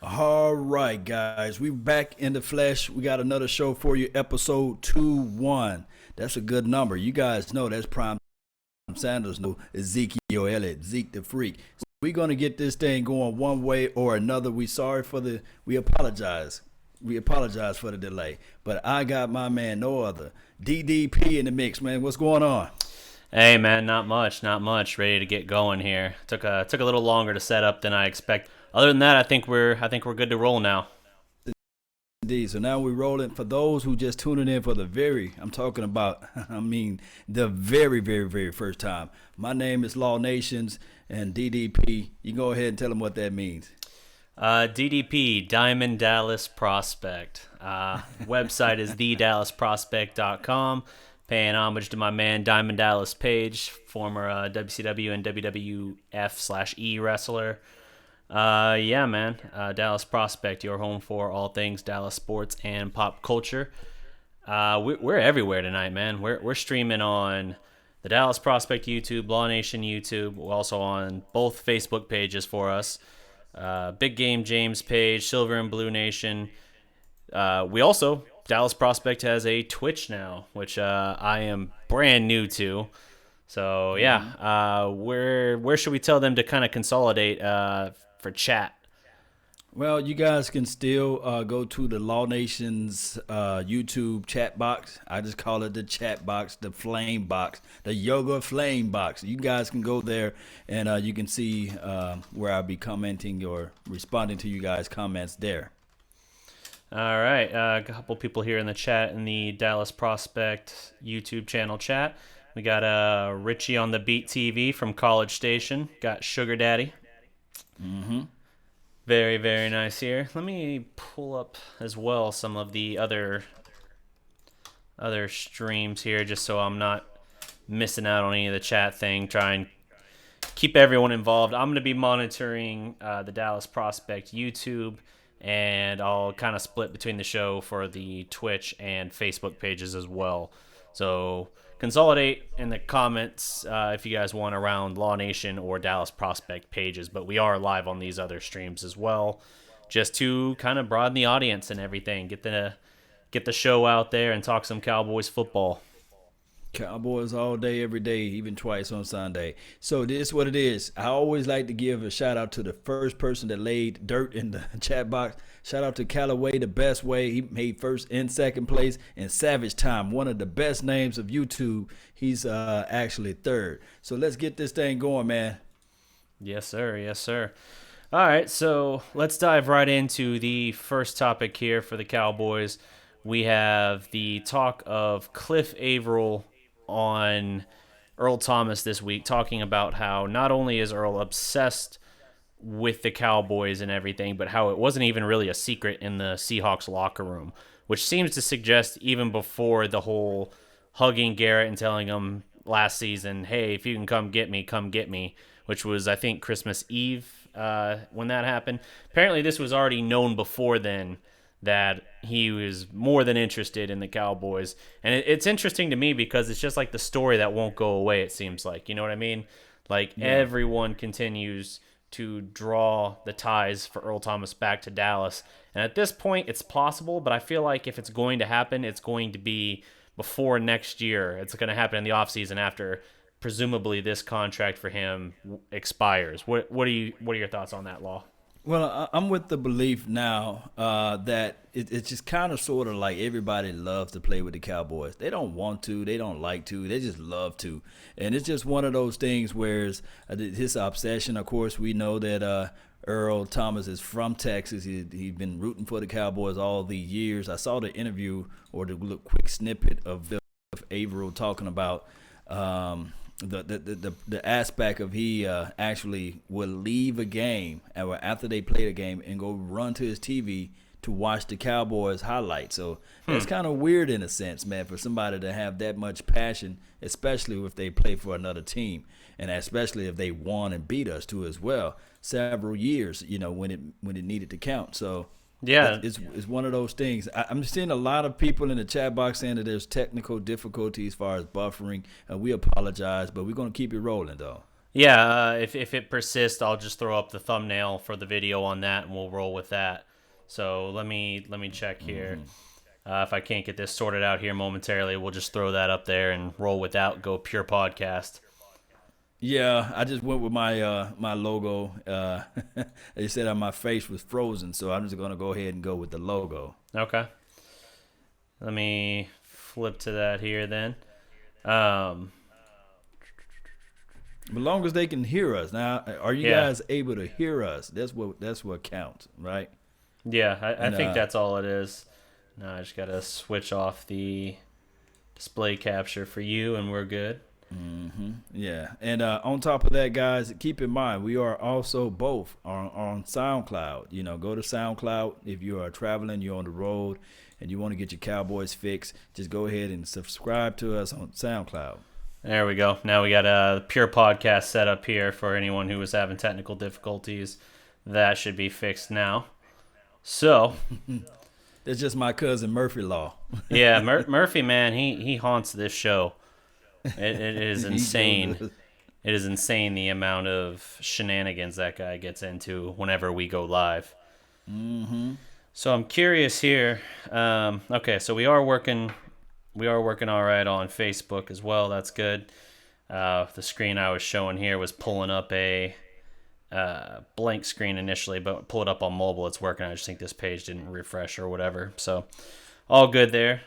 All right, guys, we back in the flesh. We got another show for you, episode 2-1. That's a good number. You guys know that's Prime Sanders, no Ezekiel Elliott, Zeke the Freak. So we're gonna get this thing going one way or another. We apologize. We apologize for the delay. But I got my man, no other. DDP in the mix, man. What's going on? Hey man, not much, not much. Ready to get going here. Took a little longer to set up than I expect. Other than that, I think we're good to roll now. Indeed. So now we're rolling. For those who just tuning in for I'm talking about, the very first time. My name is Law Nations and DDP. You can go ahead and tell them what that means. DDP, Diamond Dallas Prospect. Website is thedallasprospect.com. Paying homage to my man Diamond Dallas Page, former WCW and WWF/E wrestler. Yeah, man. Dallas Prospect, your home for all things Dallas sports and pop culture. We're everywhere tonight, man. We're streaming on the Dallas Prospect YouTube, Law Nation YouTube. We're also on both Facebook pages for us. Big Game James page, Silver and Blue Nation. We also Dallas Prospect has a Twitch now, which I am brand new to. So yeah, where should we tell them to kind of consolidate for chat? Well, you guys can still go to the Law Nation's YouTube chat box. I just call it the chat box, the flame box, the yoga flame box. You guys can go there and you can see where I'll be commenting or responding to you guys' comments there. All right, a couple people here in the chat in the Dallas Prospect YouTube channel chat. We got Richie on the Beat TV from College Station. Got Sugar Daddy. Mm-hmm. Very, very nice here. Let me pull up as well some of the other streams here just so I'm not missing out on any of the chat thing. Try and keep everyone involved. I'm going to be monitoring the Dallas Prospect YouTube, and I'll kind of split between the show for the Twitch and Facebook pages as well. So consolidate in the comments if you guys want around Law Nation or Dallas Prospect pages, but we are live on these other streams as well, just to kind of broaden the audience and everything. Get the show out there and talk some Cowboys football. Cowboys all day, every day, even twice on Sunday. So this is what it is. I always like to give a shout out to the first person that laid dirt in the chat box. Shout out to Callaway, the best way. He made first and second place. And Savage Time, one of the best names of YouTube. He's actually third. So let's get this thing going, man. Yes, sir. Yes, sir. All right, so let's dive right into the first topic here for the Cowboys. We have the talk of Cliff Avril on Earl Thomas this week, talking about how not only is Earl obsessed with the Cowboys and everything, but how it wasn't even really a secret in the Seahawks locker room, which seems to suggest even before the whole hugging Garrett and telling him last season, hey, if you can come get me, which was, I think, Christmas Eve when that happened. Apparently this was already known before then, that he was more than interested in the Cowboys. And it's interesting to me because it's just like the story that won't go away, it seems like. You know what I mean? Like, Everyone continues to draw the ties for Earl Thomas back to Dallas. And at this point, it's possible, but I feel like if it's going to happen, it's going to be before next year. It's going to happen in the offseason after presumably this contract for him expires. What are your thoughts on that, Law? Well, I'm with the belief now that it's just kind of sort of like everybody loves to play with the Cowboys. They don't want to, they don't like to, they just love to. And it's just one of those things where his obsession, of course, we know that Earl Thomas is from Texas. He's been rooting for the Cowboys all these years. I saw the interview or the quick snippet of Avril talking about the aspect of he actually will leave a game after they play the game and go run to his TV to watch the Cowboys highlights. So that's kind of weird in a sense, man, for somebody to have that much passion, especially if they play for another team, and especially if they won and beat us too as well several years, when it needed to count. So Yeah. it's one of those things. I'm seeing a lot of people in the chat box saying that there's technical difficulties as far as buffering. We apologize, but we're going to keep it rolling, though. Yeah, if it persists, I'll just throw up the thumbnail for the video on that, and we'll roll with that. So let me check here. If I can't get this sorted out here momentarily, we'll just throw that up there and roll without. Go pure podcast. Yeah, I just went with my logo. They said my face was frozen, so I'm just gonna go ahead and go with the logo. Okay. Let me flip to that here then. Um, As long as they can hear us. Now, are you yeah, guys able to hear us? That's what counts, right? yeah. I And think that's all it is. Now I just gotta switch off the display capture for you, and we're good. yeah. And on top of that, guys, keep in mind we are also both on SoundCloud. Go to SoundCloud if you are traveling, you're on the road, and you want to get your Cowboys fix. Just go ahead and subscribe to us on SoundCloud. There we go. Now we got a pure podcast set up here for anyone who was having technical difficulties. That should be fixed now. So, That's just my cousin Murphy Law. yeah, Murphy, man, he haunts this show. It is He insane. does. It is insane the amount of shenanigans that guy gets into whenever we go live. So I'm curious here. Okay, so we are working all right on Facebook as well. That's good. The screen I was showing here was pulling up a blank screen initially, but pull it up on mobile. It's working. I just think this page didn't refresh or whatever. So all good there.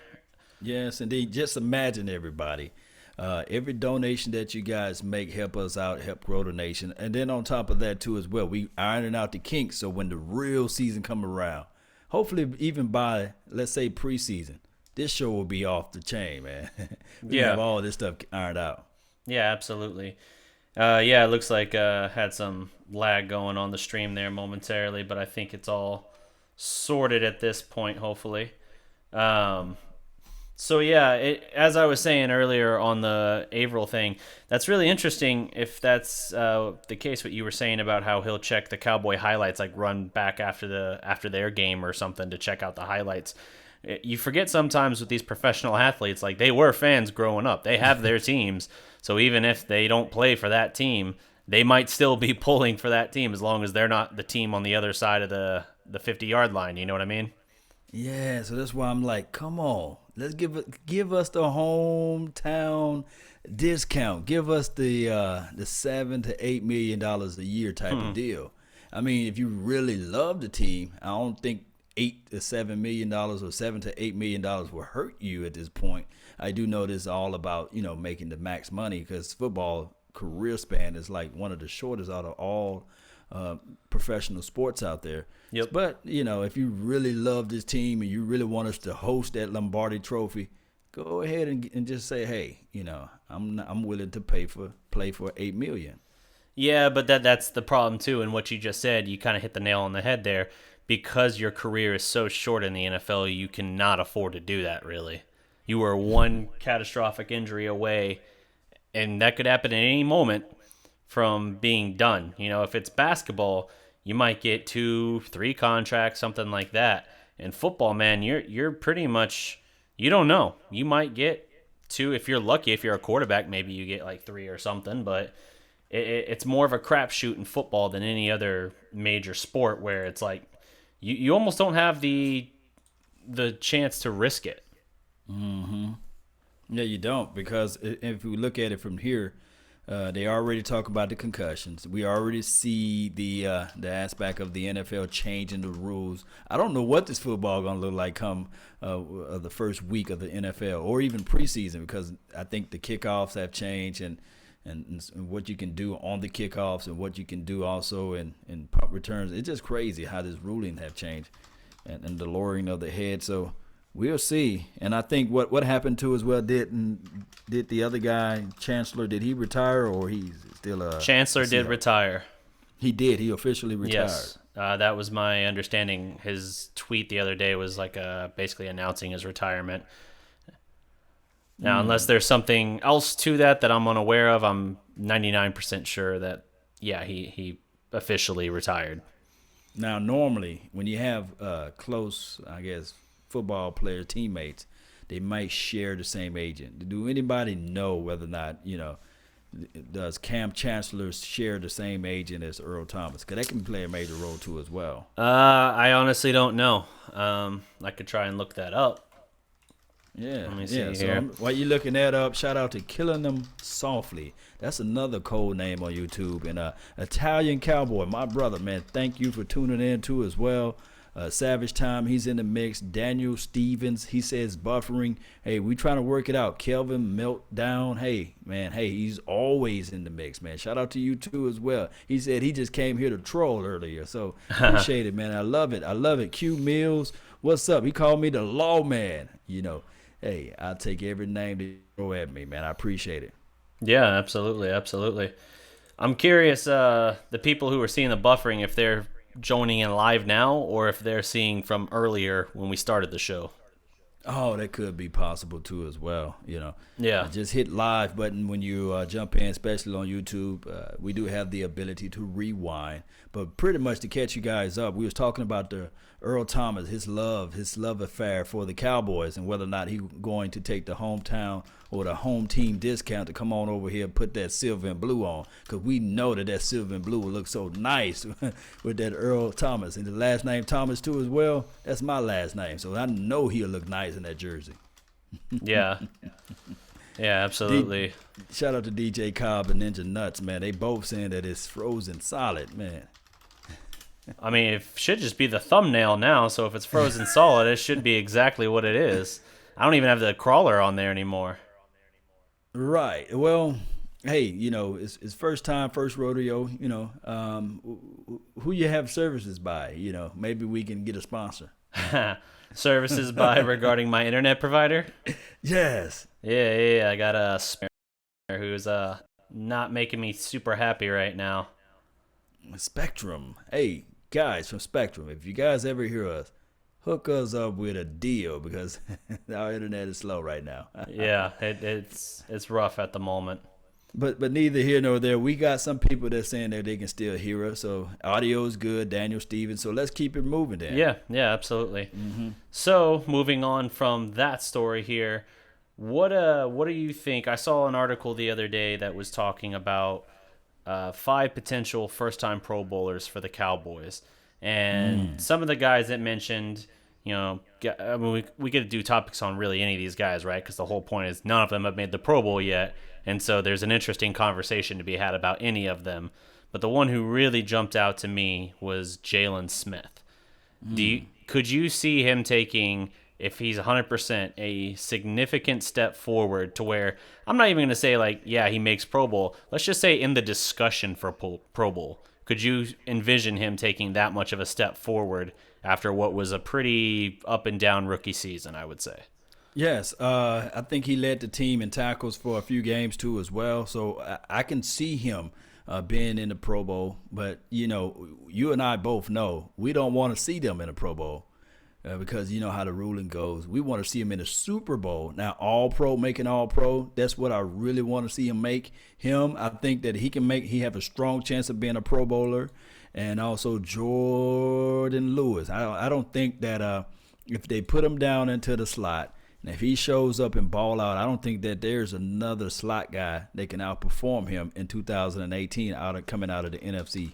Yes, indeed. Just imagine everybody. Every donation that you guys make help us out, help grow the nation. And then on top of that, too, as well, we ironing out the kinks. So when the real season come around, hopefully even by, let's say, preseason, this show will be off the chain, man. We Yeah. have all this stuff ironed out. Yeah, absolutely. Yeah, it looks like had some lag going on the stream there momentarily, but I think it's all sorted at this point, hopefully. So yeah, as I was saying earlier on the Avril thing, that's really interesting. If that's the case, what you were saying about how he'll check the Cowboy highlights, like run back after their game or something to check out the highlights. You forget sometimes with these professional athletes, like they were fans growing up. They have their teams, so even if they don't play for that team, they might still be pulling for that team as long as they're not the team on the other side of the 50-yard line. You know what I mean? Yeah, so that's why I'm like, come on, let's give us the hometown discount. Give us the $7 to $8 million a year type of deal. I mean, if you really love the team, I don't think $8 to $7 million or $7 to $8 million will hurt you at this point. I do know this is all about making the max money because football career span is like one of the shortest out of all professional sports out there. Yep. But if you really love this team and you really want us to host that Lombardi Trophy, go ahead and just say, hey, I'm willing to play for $8 million. Yeah, but that's the problem too. And what you just said, you kind of hit the nail on the head there. Because your career is so short in the NFL, you cannot afford to do that. Really, you are one catastrophic injury away, and that could happen at any moment from being done. If it's basketball, you might get 2-3 contracts, something like that. In football, man, you're pretty much, you don't know. You might get 2 if you're lucky. If you're a quarterback, maybe you get like 3 or something. But it's more of a crapshoot in football than any other major sport, where it's like you almost don't have the chance to risk it. Yeah, you don't, because if we look at it from here, they already talk about the concussions. We already see the aspect of the NFL changing the rules. I don't know what this football going to look like come the first week of the NFL or even preseason, because I think the kickoffs have changed and what you can do on the kickoffs and what you can do also in punt returns. It's just crazy how this ruling have changed and the lowering of the head. So we'll see. And I think what happened to as well, did the other guy, Chancellor, did he retire or he's still Chancellor did retire. He did. He officially retired. Yes. That was my understanding. His tweet the other day was like basically announcing his retirement. Now, unless there's something else to that I'm unaware of, I'm 99% sure that, yeah, he officially retired. Now, normally, when you have close, I guess, football player teammates, they might share the same agent. Do anybody know whether or not, does Cam Chancellor share the same agent as Earl Thomas? Because that can play a major role too as well. I honestly don't know. I could try and look that up. Yeah, Let me yeah. see So here. while you're looking that up, shout out to Killing Them Softly. That's another code name on YouTube. And Italian Cowboy, my brother, man. Thank you for tuning in too as well. Savage Time, he's in the mix. Daniel Stevens, he says buffering. Hey, we trying to work it out. Kelvin Meltdown, hey, man, hey, he's always in the mix, man. Shout out to you too as well. He said he just came here to troll earlier, so appreciate it, man. I love it. I love it. Q Mills, what's up? He called me the lawman. Hey, I'll take every name that throw at me, man. I appreciate it. Yeah, absolutely, absolutely. I'm curious, the people who are seeing the buffering, if they're joining in live now or if they're seeing from earlier when we started the show. Oh, that could be possible too as well. Yeah. Just hit live button when you jump in, especially on YouTube. We do have the ability to rewind, but pretty much to catch you guys up, we was talking about the Earl Thomas, his love affair for the Cowboys, and whether or not he going to take the hometown or the home team discount to come on over here and put that silver and blue on, because we know that silver and blue will look so nice with that Earl Thomas. And the last name Thomas too as well, that's my last name, so I know he'll look nice in that jersey. Yeah. Yeah, absolutely. Shout out to DJ Cobb and Ninja Nuts, man. They both saying that it's frozen solid, man. I mean, it should just be the thumbnail now, so if it's frozen solid, it should be exactly what it is. I don't even have the crawler on there anymore. Right. Well, hey, it's first time, first rodeo, who you have services by, maybe we can get a sponsor. Services by regarding my internet provider? Yes. Yeah, I got a spare who's not making me super happy right now. Spectrum. Hey, guys from Spectrum, if you guys ever hear us, hook us up with a deal because our internet is slow right now. Yeah, it's rough at the moment. But neither here nor there. We got some people that's saying that they can still hear us. So audio is good, Daniel Stevens. So let's keep it moving then. Yeah, absolutely. Mm-hmm. So moving on from that story here, what do you think? I saw an article the other day that was talking about 5 potential first-time Pro Bowlers for the Cowboys, and some of the guys that mentioned, I mean, we could do topics on really any of these guys, right? Because the whole point is none of them have made the Pro Bowl yet. And so there's an interesting conversation to be had about any of them. But the one who really jumped out to me was Jalen Smith. Could you see him taking, if he's 100%, a significant step forward to where, I'm not even going to say he makes Pro Bowl. Let's just say in the discussion for Pro Bowl. Could you envision him taking that much of a step forward after what was a pretty up and down rookie season, I would say? Yes, I think he led the team in tackles for a few games too as well. So I can see him being in the Pro Bowl. But, you and I both know we don't want to see them in a Pro Bowl because you know how the ruling goes. We want to see him in a Super Bowl. Now, All-Pro, making All-Pro, that's what I really want to see him make. I think that he have a strong chance of being a Pro Bowler. And also Jordan Lewis. I don't think that if they put him down into the slot, and if he shows up and ball out, I don't think that there's another slot guy that can outperform him in 2018 coming out of the NFC.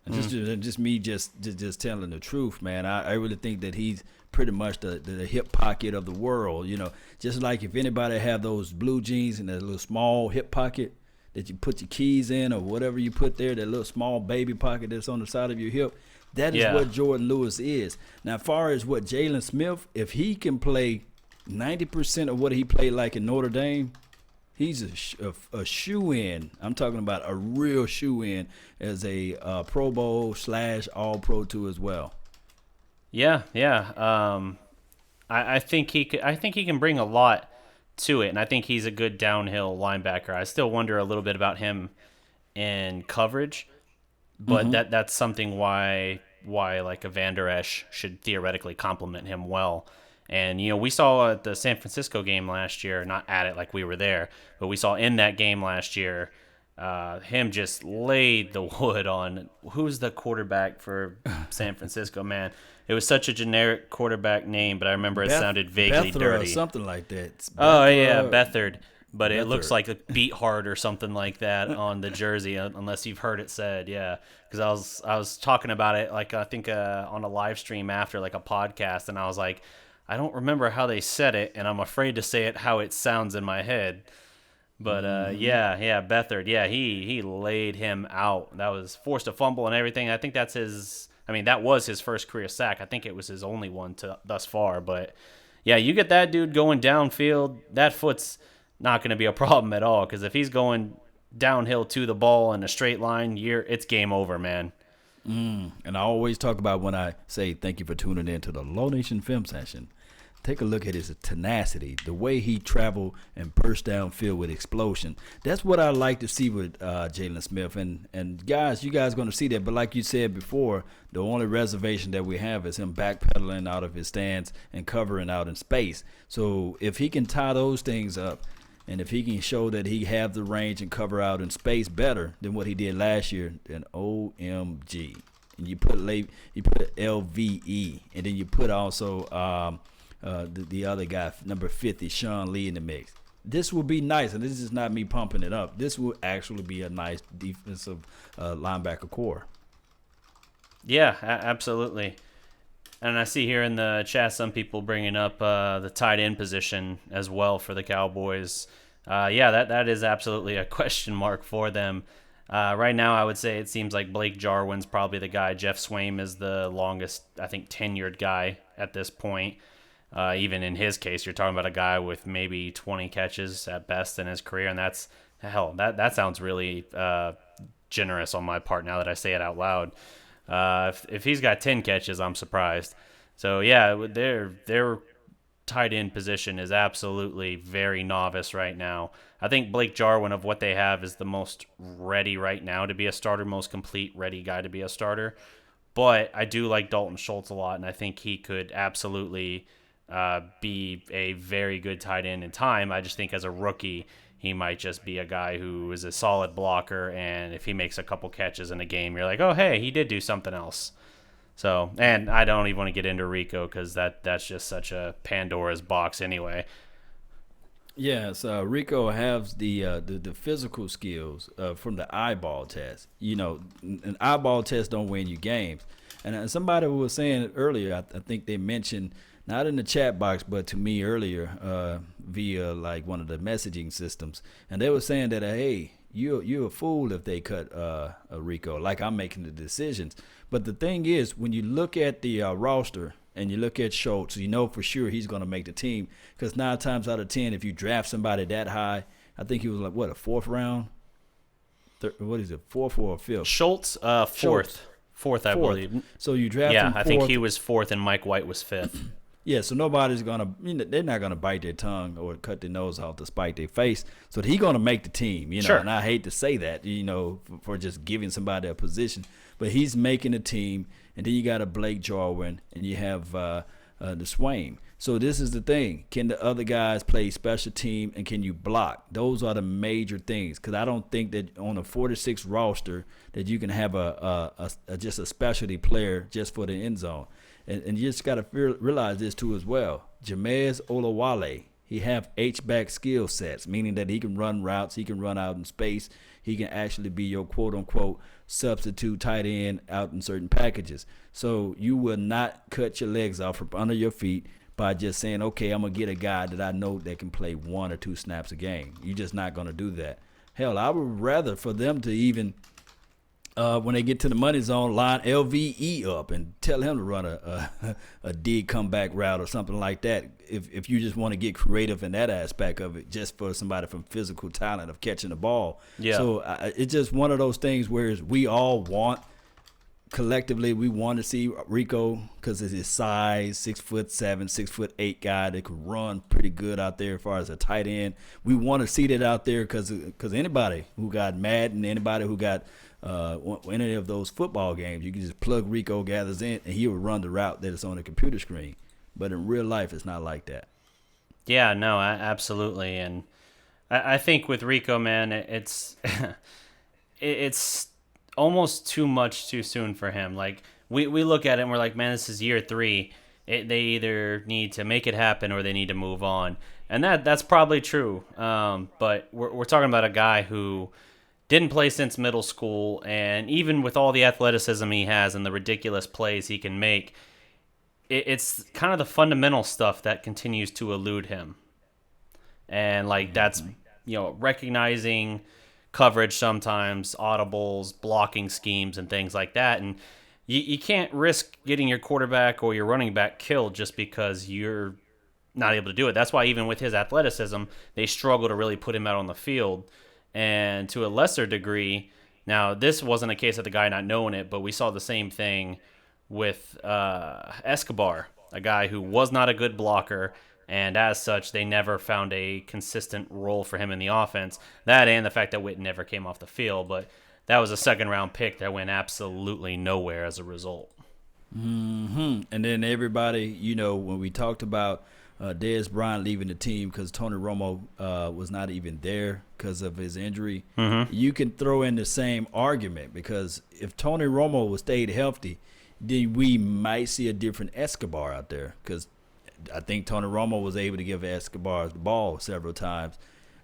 And just me just telling the truth, man. I really think that he's pretty much the hip pocket of the world. Just like if anybody have those blue jeans and that little small hip pocket that you put your keys in or whatever you put there, that little small baby pocket that's on the side of your hip. That is what Jordan Lewis is. Now, as far as what Jalen Smith, if he can play 90% of what he played like in Notre Dame, he's a shoe-in. I'm talking about a real shoe-in as a Pro Bowl / All-Pro too as well. Yeah. I think he can bring a lot to it, and I think he's a good downhill linebacker. I still wonder a little bit about him in coverage, but that's something why like a Van Der Esch should theoretically complement him well. And, we saw at the San Francisco game last year, not at it like we were there, but we saw in that game last year, him just laid the wood on who's the quarterback for San Francisco, man. It was such a generic quarterback name, but I remember it sounded vaguely dirty. Or something like that. Oh, yeah, Beathard. but it looks Beathard. like a beat hard or something like that on the jersey, unless you've heard it said. Yeah, because I was talking about it like I think on a live stream after like a podcast, and I was like, I don't remember how they said it, and I'm afraid to say it how it sounds in my head. But yeah, Beathard, yeah, he laid him out. That was forced a fumble and everything. I think that's his. I mean, that was his first career sack. I think it was his only one to thus far. But yeah, you get that dude going downfield, that foot's not going to be a problem at all. Because if he's going downhill to the ball in a straight line, it's game over, man. And I always talk about when I say thank you for tuning in to the Low Nation Film Session. Take a look at his tenacity, the way he traveled and burst downfield with explosion. That's what I like to see with Jalen Smith. And guys, you guys going to see that. But like you said before, the only reservation that we have is him backpedaling out of his stance and covering out in space. So if he can tie those things up, and if he can show that he have the range and cover out in space better than what he did last year, then OMG. And you put LVE, and then you put also the other guy, number 50, Sean Lee, in the mix. This will be nice, and this is not me pumping it up. This will actually be a nice defensive linebacker core. Yeah, absolutely. And I see here in the chat some people bringing up the tight end position as well for the Cowboys. Yeah, that is absolutely a question mark for them. Right now, I would say it seems like Blake Jarwin's probably the guy. Jeff Swaim is the longest, I think, tenured guy at this point. Even in his case, you're talking about a guy with maybe 20 catches at best in his career, and that sounds really generous on my part now that I say it out loud. If he's got 10 catches, I'm surprised. So yeah, their tight end position is absolutely very novice right now. I think Blake Jarwin, of what they have, is the most ready right now to be a starter, most complete ready guy to be a starter. But I do like Dalton Schultz a lot, and I think he could absolutely be a very good tight end in time. I just think as a rookie, he might just be a guy who is a solid blocker, and if he makes a couple catches in a game, you're like, oh, hey, he did do something else. So, and I don't even want to get into Rico because that's just such a Pandora's box anyway. Yes, Rico has the physical skills from the eyeball test. You know, an eyeball test don't win you games. And somebody was saying earlier, I think they mentioned, not in the chat box, but to me earlier via like one of the messaging systems, and they were saying that hey, you're a fool if they cut Rico. Like I'm making the decisions. But the thing is, when you look at the roster and you look at Schultz, you know for sure he's going to make the team. Because 9 times out of 10, if you draft somebody that high, I think he was like, what, a 4th round? What is it, 4th or 5th? Schultz, 4th. Schultz. 4th, I believe. So you draft him 4th. Yeah, I think he was 4th and Mike White was 5th. Yeah, so nobody's going to, they're not going to bite their tongue or cut their nose off to spite their face. So he's going to make the team, Sure. And I hate to say that, for just giving somebody a position. But he's making a team, and then you got a Blake Jarwin, and you have the Swaim. So this is the thing. Can the other guys play special team, and can you block? Those are the major things, because I don't think that on a 46 roster that you can have just a specialty player just for the end zone. And you just got to realize this too as well. Jamez Olawale, he have H-back skill sets, meaning that he can run routes, he can run out in space, he can actually be your quote-unquote substitute tight end out in certain packages. So you will not cut your legs off from under your feet by just saying, okay, I'm going to get a guy that I know that can play 1 or 2 snaps a game. You're just not going to do that. Hell, I would rather for them to even when they get to the money zone, line LVE up and tell him to run a dig comeback route or something like that. If you just want to get creative in that aspect of it, just for somebody from physical talent of catching the ball. Yeah. So it's just one of those things where we all collectively we want to see Rico because of his size, 6'7", 6'8" guy that could run pretty good out there as far as a tight end. We want to see that out there because anybody who got Madden, anybody who got any of those football games, you can just plug Rico gathers in and he will run the route that is on the computer screen. But in real life, it's not like that. Yeah, no, absolutely. And I think with Rico, man, it's it's almost too much too soon for him. Like we look at it and we're like, man, this is year 3. They either need to make it happen or they need to move on. And that's probably true. But we're talking about a guy who didn't play since middle school, and even with all the athleticism he has and the ridiculous plays he can make, it's kind of the fundamental stuff that continues to elude him. And like that's recognizing coverage sometimes, audibles, blocking schemes, and things like that. And you can't risk getting your quarterback or your running back killed just because you're not able to do it. That's why even with his athleticism, they struggle to really put him out on the field. And to a lesser degree, now this wasn't a case of the guy not knowing it, but we saw the same thing with Escobar, a guy who was not a good blocker, and as such, they never found a consistent role for him in the offense. That and the fact that Witt never came off the field, but that was a second-round pick that went absolutely nowhere as a result. And then everybody, when we talked about Dez Bryant leaving the team because Tony Romo was not even there because of his injury, you can throw in the same argument because if Tony Romo was stayed healthy, then we might see a different Escobar out there because I think Tony Romo was able to give Escobar the ball several times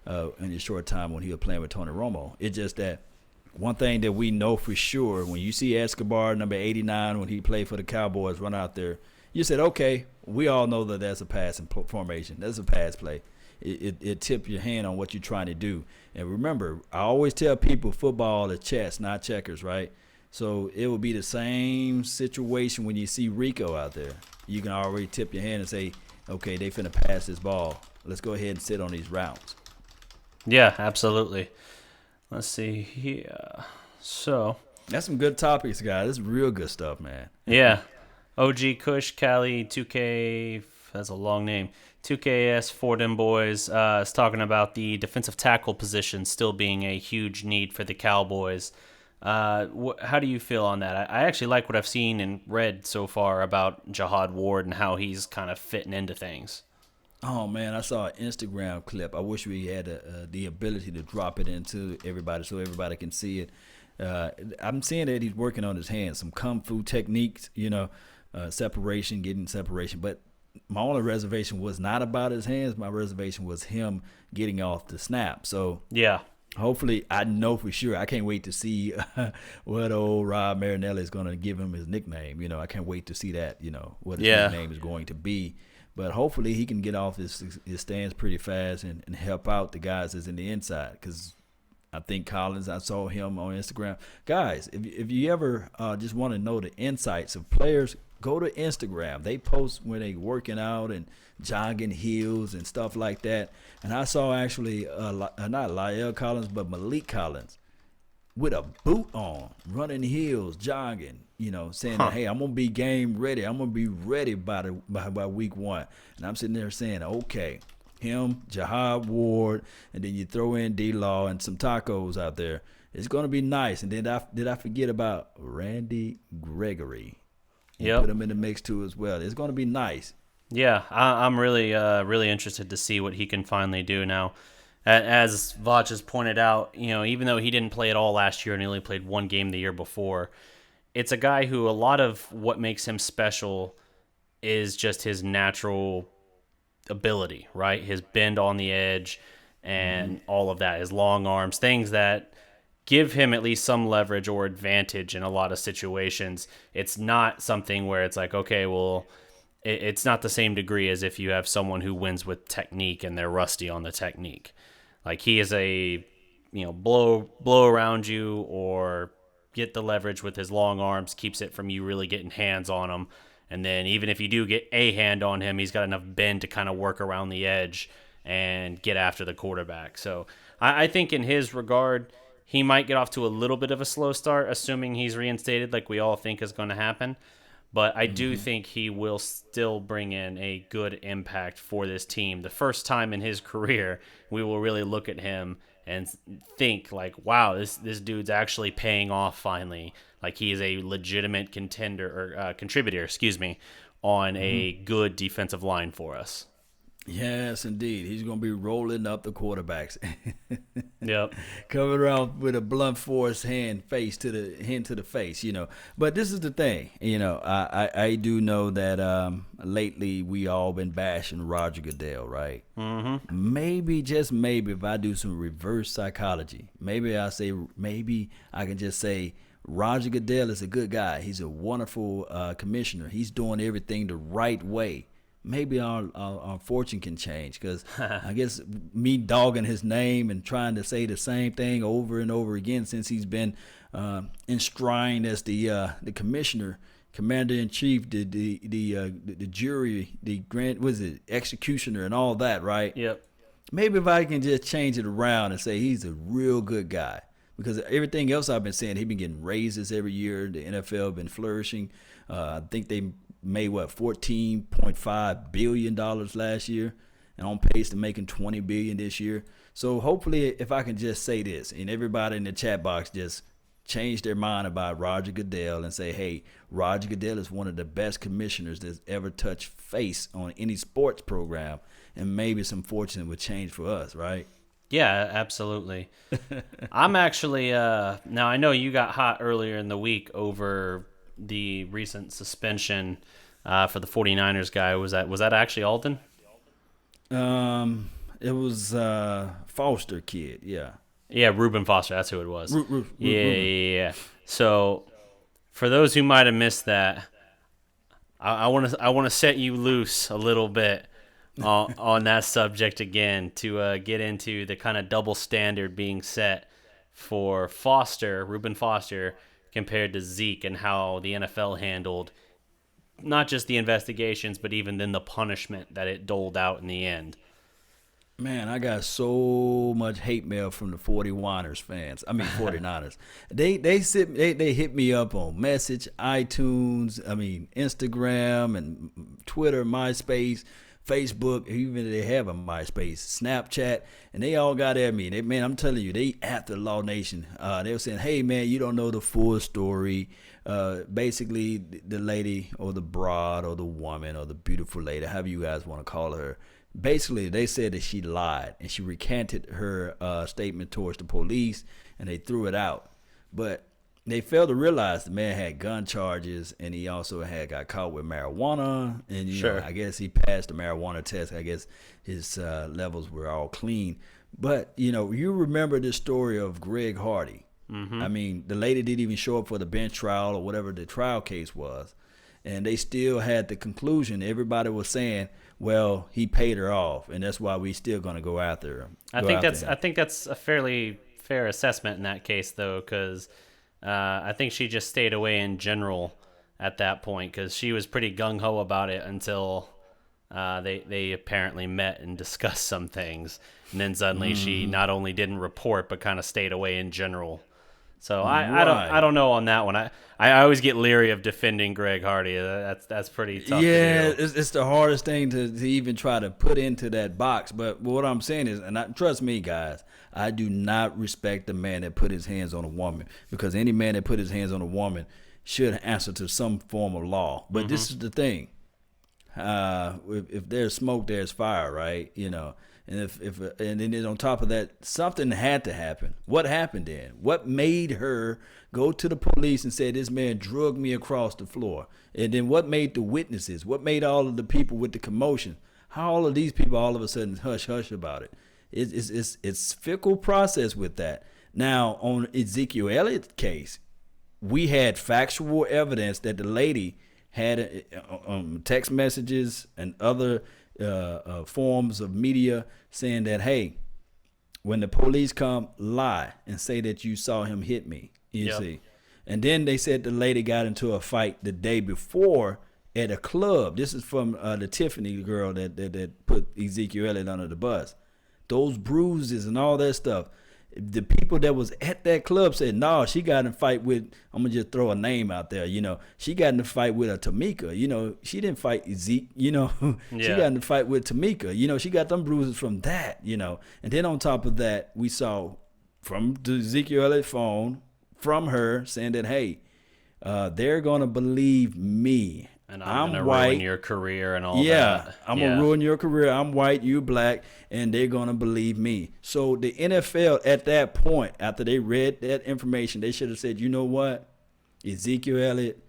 in his short time when he was playing with Tony Romo. It's just that one thing that we know for sure, when you see Escobar, number 89, when he played for the Cowboys, run out there, you said, okay, we all know that that's a passing formation. That's a pass play. It tips your hand on what you're trying to do. And remember, I always tell people football is chess, not checkers, right? So it will be the same situation when you see Rico out there. You can already tip your hand and say, okay, they finna pass this ball. Let's go ahead and sit on these routes. Yeah, absolutely. Let's see here. So that's some good topics, guys. This is real good stuff, man. Yeah. OG Kush, Cali, 2K, that's a long name. 2KS, for them boys, is talking about the defensive tackle position still being a huge need for the Cowboys. How do you feel on that? I actually like what I've seen and read so far about Jihad Ward and how he's kind of fitting into things. Oh, man, I saw an Instagram clip. I wish we had the ability to drop it into everybody so everybody can see it. I'm seeing that he's working on his hands, some kung fu techniques, separation, getting separation. But my only reservation was not about his hands. My reservation was him getting off the snap. So yeah. Hopefully, I know for sure. I can't wait to see what old Rob Marinelli is going to give him his nickname. I can't wait to see that, what his nickname is going to be. But hopefully he can get off his stands pretty fast and help out the guys that's in the inside. Because I think Collins, I saw him on Instagram. Guys, if you ever just want to know the insights of players, go to Instagram. They post when they working out and jogging hills and stuff like that. And I saw actually not La'el Collins, but Malik Collins with a boot on, running hills, jogging, saying, hey, I'm going to be game ready. I'm going to be ready by week 1. And I'm sitting there saying, okay, him, Jihad Ward, and then you throw in D-Law and some tacos out there. It's going to be nice. And then did I forget about Randy Gregory? Yeah. Put him in the mix too as well. It's going to be nice. Yeah, I'm really interested to see what he can finally do now. As Vach has pointed out, even though he didn't play at all last year and he only played one game the year before, it's a guy who a lot of what makes him special is just his natural ability, right? His bend on the edge and all of that, his long arms, things that give him at least some leverage or advantage in a lot of situations. It's not something where it's like, okay, well, it's not the same degree as if you have someone who wins with technique and they're rusty on the technique. Like he is a, blow around you or get the leverage with his long arms, keeps it from you really getting hands on him. And then even if you do get a hand on him, he's got enough bend to kind of work around the edge and get after the quarterback. So I think in his regard, he might get off to a little bit of a slow start, assuming he's reinstated like we all think is going to happen. But I do think he will still bring in a good impact for this team. The first time in his career, we will really look at him and think like, wow, this dude's actually paying off finally. Like he is a legitimate contributor, on a good defensive line for us. Yes, indeed. He's going to be rolling up the quarterbacks, Yep. coming around with a blunt force hand to the face. But this is the thing. I do know that lately we all been bashing Roger Goodell, right? Mm-hmm. Maybe just maybe if I do some reverse psychology, maybe I can just say Roger Goodell is a good guy. He's a wonderful commissioner. He's doing everything the right way. Maybe our fortune can change because I guess me dogging his name and trying to say the same thing over and over again since he's been enshrined as the commissioner, commander in chief, the jury, the grand was it executioner and all that, right? Yep. Maybe if I can just change it around and say he's a real good guy. Because everything else I've been saying, he's been getting raises every year. The NFL been flourishing. I think they made $14.5 billion last year, and on pace to making $20 billion this year. So hopefully, if I can just say this, and everybody in the chat box just change their mind about Roger Goodell and say, hey, Roger Goodell is one of the best commissioners that's ever touched face on any sports program, and maybe some fortune would change for us, right? Yeah, absolutely. I'm actually now I know you got hot earlier in the week over the recent suspension for the 49ers guy. Was that actually Alden? It was Foster kid, yeah. Yeah, Reuben Foster, that's who it was. Yeah, Reuben. yeah. So for those who might have missed that, I want to set you loose a little bit on that subject again to get into the kind of double standard being set for Reuben Foster, compared to Zeke, and how the NFL handled not just the investigations, but even then the punishment that it doled out in the end. Man, I got so much hate mail from the 49ers fans. I mean 49ers. They hit me up on Message, iTunes, Instagram and Twitter, MySpace, Facebook, even they have a MySpace, Snapchat, and they all got at me. Man, I'm telling you, they after Law Nation. They were saying, hey, man, you don't know the full story. Basically, the lady or the broad or the woman or the beautiful lady, however you guys want to call her, basically, they said that she lied and she recanted her statement towards the police, and they threw it out. But they failed to realize the man had gun charges, and he also had got caught with marijuana. And Sure. I guess he passed the marijuana test. I guess his levels were all clean. But you remember this story of Greg Hardy. Mm-hmm. I mean, the lady didn't even show up for the bench trial or whatever the trial case was, and they still had the conclusion. Everybody was saying, well, he paid her off, and that's why we still going to go after him. I think that's a fairly fair assessment in that case, though, because I think she just stayed away in general at that point, because she was pretty gung-ho about it until they apparently met and discussed some things, and then suddenly she not only didn't report but kind of stayed away in general. So I don't know on that one. I always get leery of defending Greg Hardy. That's pretty tough. Yeah, to do. it's the hardest thing to even try to put into that box. But what I'm saying is, and trust me, guys, I do not respect the man that put his hands on a woman, because any man that put his hands on a woman should answer to some form of law. But this is the thing: if there's smoke, there's fire, right? And and then on top of that, something had to happen. What happened then? What made her go to the police and say this man drugged me across the floor? And then what made the witnesses? What made all of the people with the commotion? How all of these people all of a sudden hush about it? It's fickle process with that. Now on Ezekiel Elliott's case, we had factual evidence that the lady had text messages and other forms of media saying that, hey, when the police come, lie and say that you saw him hit me. You see, and then they said the lady got into a fight the day before at a club. This is from the Tiffany girl that put Ezekiel Elliott under the bus. Those bruises and all that stuff. The people that was at that club said, no, she got in a fight with, I'm going to just throw a name out there, she got in a fight with a Tamika, she didn't fight Zeke, She got in a fight with Tamika, she got them bruises from that, and then on top of that, we saw from the Ezekiel Elliott phone, from her saying that, hey, they're going to believe me. And I'm I'm gonna ruin white. your career and all Yeah, that. I'm gonna Yeah. ruin your career. I'm white, you black, and they're gonna believe me. So the NFL at that point, after they read that information, they should have said, you know what, Ezekiel Elliott,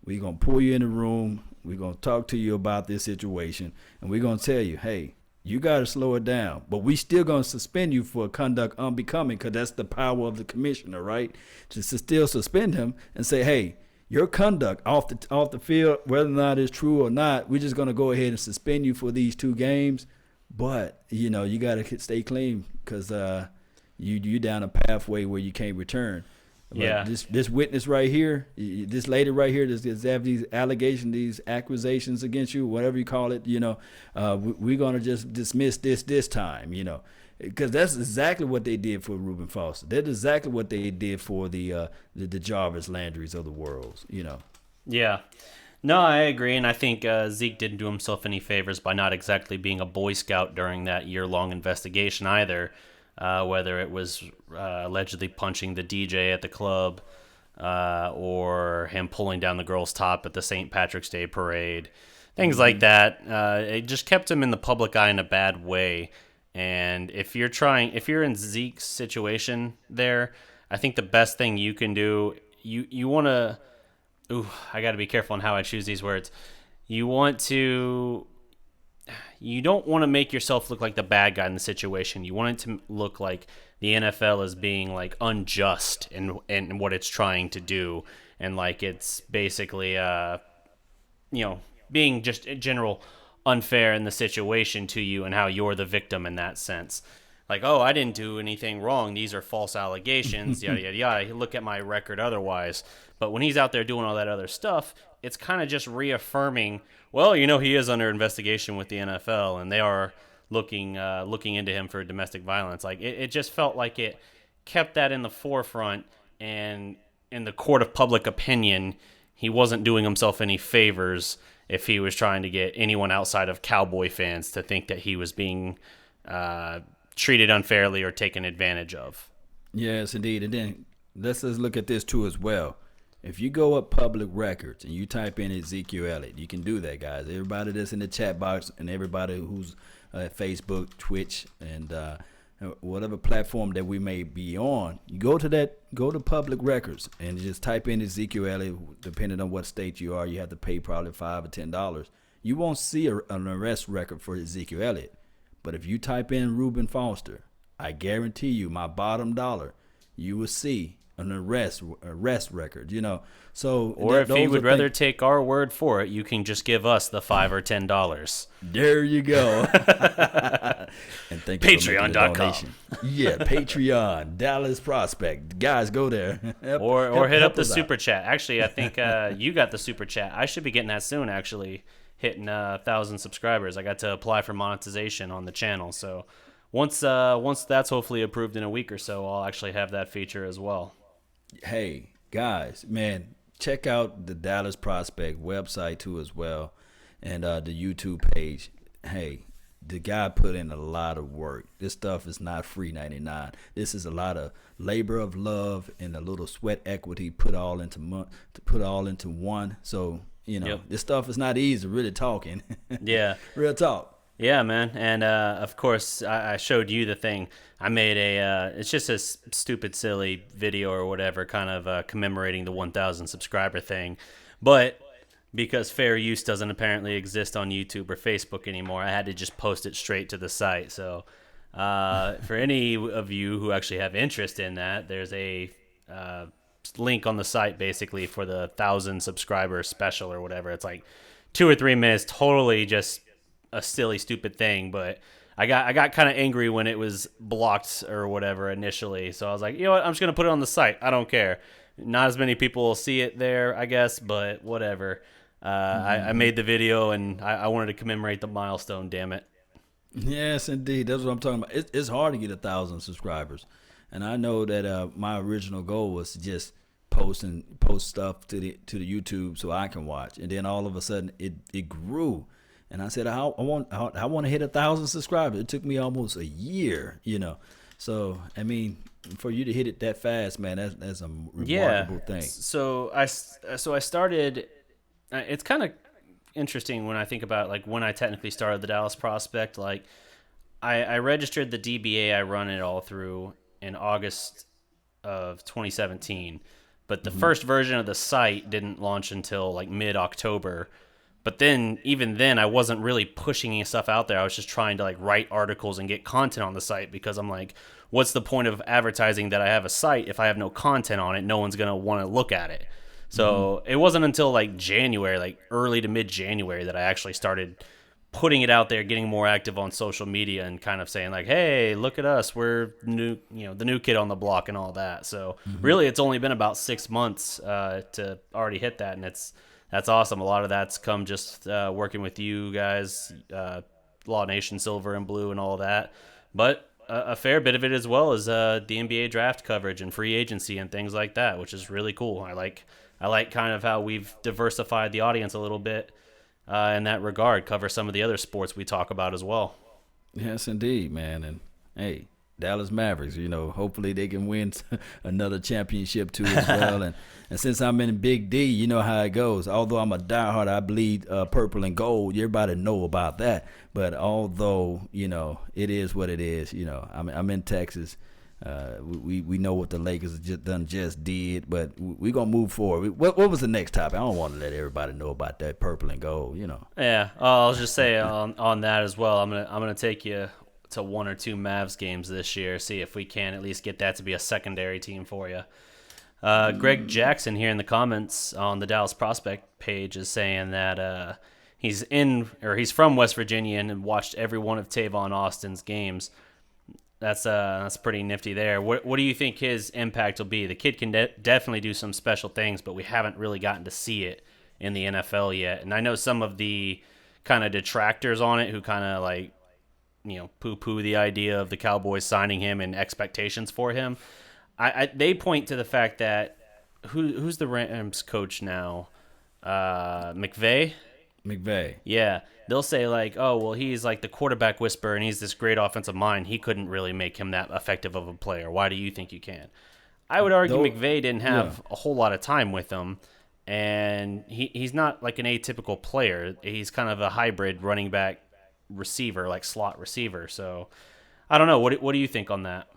we're gonna pull you in the room. We're gonna talk to you about this situation, and we're gonna tell you, hey, you gotta slow it down. But we still gonna suspend you for conduct unbecoming, because that's the power of the commissioner, right? To still suspend him and say, hey, your conduct off the field, whether or not it's true or not, we're just gonna go ahead and suspend you for these 2 games. But you gotta stay clean, because you down a pathway where you can't return. But Yeah. this witness right here, this lady right here, this have these allegations, these accusations against you, whatever you call it. We're gonna just dismiss this time. Because that's exactly what they did for Reuben Foster. That's exactly what they did for the Jarvis Landrys of the world. Yeah. No, I agree, and I think Zeke didn't do himself any favors by not exactly being a Boy Scout during that year-long investigation either. Whether it was allegedly punching the DJ at the club, or him pulling down the girl's top at the St. Patrick's Day parade, things like that. It just kept him in the public eye in a bad way. And if you're in Zeke's situation there, I think the best thing you can do, you want to. Ooh, I got to be careful on how I choose these words. You don't want to make yourself look like the bad guy in the situation. You want it to look like the NFL is being like unjust in what it's trying to do, and like it's basically being just in general unfair in the situation to you, and how you're the victim in that sense. Like, oh, I didn't do anything wrong. These are false allegations, yada, yada, yada. Look at my record otherwise. But when he's out there doing all that other stuff, it's kind of just reaffirming, well, he is under investigation with the NFL, and they are looking into him for domestic violence. Like, it just felt like it kept that in the forefront, and in the court of public opinion, he wasn't doing himself any favors if he was trying to get anyone outside of Cowboy fans to think that he was being treated unfairly or taken advantage of. Yes, indeed. And then let's look at this too as well. If you go up public records and you type in Ezekiel Elliott, you can do that, guys. Everybody that's in the chat box and everybody who's at Facebook, Twitch, and whatever platform that we may be on, you go to public records and just type in Ezekiel Elliott. Depending on what state you are, you have to pay probably $5 or $10. You won't see an arrest record for Ezekiel Elliott. But if you type in Reuben Foster, I guarantee you, my bottom dollar, you will see an arrest record. So, or if you would rather take our word for it, you can just give us the $5 or $10. There you go. And thank you for making the donation. Yeah, Patreon, Dallas Prospect. Guys, go there. Or hit up the super chat. Actually, I think you got the super chat. I should be getting that soon, actually, hitting 1,000 subscribers. I got to apply for monetization on the channel. So once that's hopefully approved in a week or so, I'll actually have that feature as well. Hey, guys, man, check out the Dallas Prospect website too as well, and the YouTube page. Hey, the guy put in a lot of work. This stuff is not free 99. This is a lot of labor of love and a little sweat equity put all into one. So This stuff is not easy. Really talking. Yeah, real talk. Yeah, man. And of course, I showed you the thing. I made it's just a stupid, silly video or whatever, kind of commemorating the 1,000 subscriber thing. But because fair use doesn't apparently exist on YouTube or Facebook anymore, I had to just post it straight to the site. So for any of you who actually have interest in that, there's a link on the site basically for the 1,000 subscriber special or whatever. It's like 2 or 3 minutes, totally just a silly, stupid thing, but I got kind of angry when it was blocked or whatever initially. So I was like, you know what? I'm just gonna put it on the site. I don't care. Not as many people will see it there, I guess, but whatever. I made the video and I wanted to commemorate the milestone. Damn it. Yes, indeed. That's what I'm talking about. It's hard to get 1,000 subscribers, and I know that my original goal was to just post stuff to the YouTube so I can watch, and then all of a sudden it grew. And I said, I want to hit 1,000 subscribers. It took me almost a year, So, I mean, for you to hit it that fast, man, that's a remarkable thing. So I started. It's kind of interesting when I think about like when I technically started the Dallas Prospect. Like I registered the DBA. I run it all through in August of 2017, but the first version of the site didn't launch until like mid October. But then, even then, I wasn't really pushing any stuff out there. I was just trying to like write articles and get content on the site because I'm like, what's the point of advertising that I have a site if I have no content on it? No one's gonna want to look at it. So it wasn't until like January, like early to mid January, that I actually started putting it out there, getting more active on social media, and kind of saying like, "Hey, look at us, we're new, the new kid on the block and all that." So really, it's only been about 6 months to already hit that, and that's awesome. A lot of that's come just working with you guys, Law Nation Silver and Blue and all that, but a fair bit of it as well is the NBA draft coverage and free agency and things like that, which is really cool. I like kind of how we've diversified the audience a little bit in that regard, cover some of the other sports we talk about as well. Yes, indeed, man. And hey, Dallas Mavericks, hopefully they can win another championship too as well. And since I'm in Big D, you know how it goes. Although I'm a diehard, I bleed purple and gold. Everybody know about that. But although, it is what it is. I'm in Texas. We know what the Lakers just did, but we're gonna move forward. What was the next topic? I don't want to let everybody know about that purple and gold. Yeah, I'll just say on that as well. I'm gonna take you to one or two Mavs games this year. See if we can at least get that to be a secondary team for you. Greg Jackson here in the comments on the Dallas Prospect page is saying that he's from West Virginia and watched every one of Tavon Austin's games. That's pretty nifty there. What do you think his impact will be? The kid can definitely do some special things, but we haven't really gotten to see it in the NFL yet. And I know some of the kind of detractors on it who kind of like, poo-poo the idea of the Cowboys signing him and expectations for him. They point to the fact that who's the Rams coach now? McVay? McVay. Yeah. They'll say like, oh, well, he's like the quarterback whisperer and he's this great offensive mind. He couldn't really make him that effective of a player. Why do you think you can? I would argue McVay didn't have a whole lot of time with him, and he's not like an atypical player. He's kind of a hybrid running back receiver, like slot receiver. So I don't know. What do you think on that?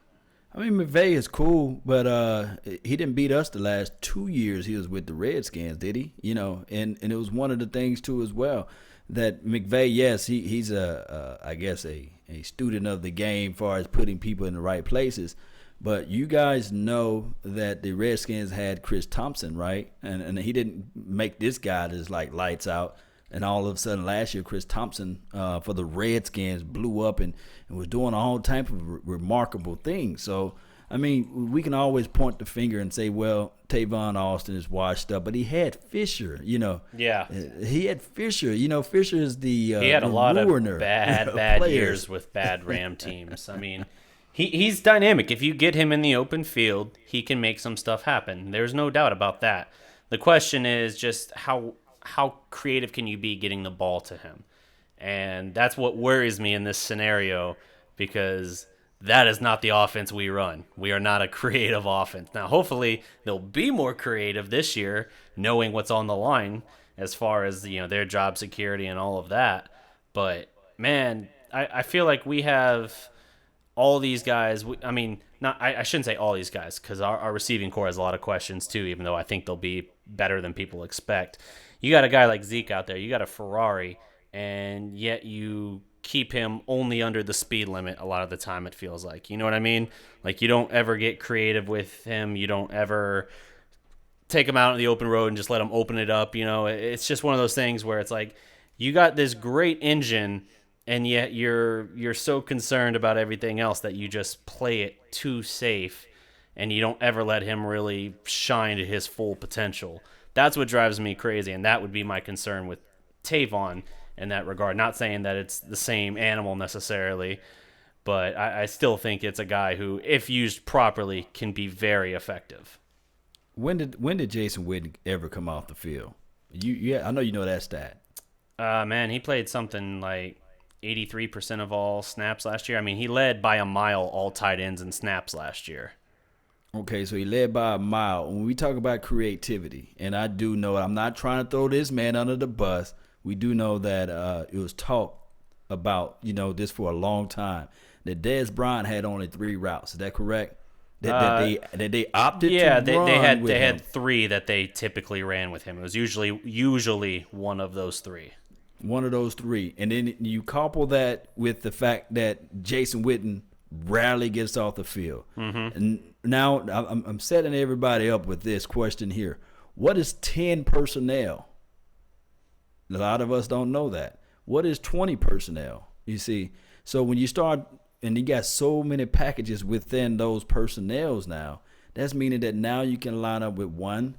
I mean, McVay is cool, but he didn't beat us the last 2 years he was with the Redskins, did he? And it was one of the things, too, as well, that McVay, yes, he's I guess a student of the game as far as putting people in the right places. But you guys know that the Redskins had Chris Thompson, right? And he didn't make this guy just like lights out. And all of a sudden last year, Chris Thompson for the Redskins blew up and was doing all type of remarkable things. So, I mean, we can always point the finger and say, well, Tavon Austin is washed up. But he had Fisher, Yeah. He had Fisher. Fisher is the he had a lot of bad years with bad Ram teams. I mean, he's dynamic. If you get him in the open field, he can make some stuff happen. There's no doubt about that. The question is just how creative can you be getting the ball to him? And that's what worries me in this scenario, because that is not the offense we run. We are not a creative offense. Now, hopefully, they'll be more creative this year, knowing what's on the line as far as their job security and all of that. But, man, I feel like we have all these guys. I shouldn't say all these guys, because our receiving core has a lot of questions too, even though I think they'll be better than people expect. You got a guy like Zeke out there. You got a Ferrari, and yet you keep him only under the speed limit a lot of the time, it feels like. You know what I mean? Like, you don't ever get creative with him. You don't ever take him out on the open road and just let him open it up. It's just one of those things where it's like you got this great engine, and yet you're so concerned about everything else that you just play it too safe, and you don't ever let him really shine to his full potential. That's what drives me crazy, and that would be my concern with Tavon in that regard. Not saying that it's the same animal necessarily, but I still think it's a guy who, if used properly, can be very effective. When did Jason Witten ever come off the field? I know you know that stat. Man, he played something like 83% of all snaps last year. I mean, he led by a mile all tight ends in snaps last year. Okay, so he led by a mile. When we talk about creativity, and I do know I'm not trying to throw this man under the bus, we do know that it was talked about, this for a long time, that Dez Bryant had only 3 routes. Is that correct? That they opted to run with they him. had 3 that they typically ran with him. It was usually one of those 3. One of those 3. And then you couple that with the fact that Jason Witten rarely gets off the field. Mm-hmm. And now I'm setting everybody up with this question here. What is 10 personnel? A lot of us don't know that. What is 20 personnel? You see, so when you start, and you got so many packages within those personnels now, that's meaning that now you can line up with 1,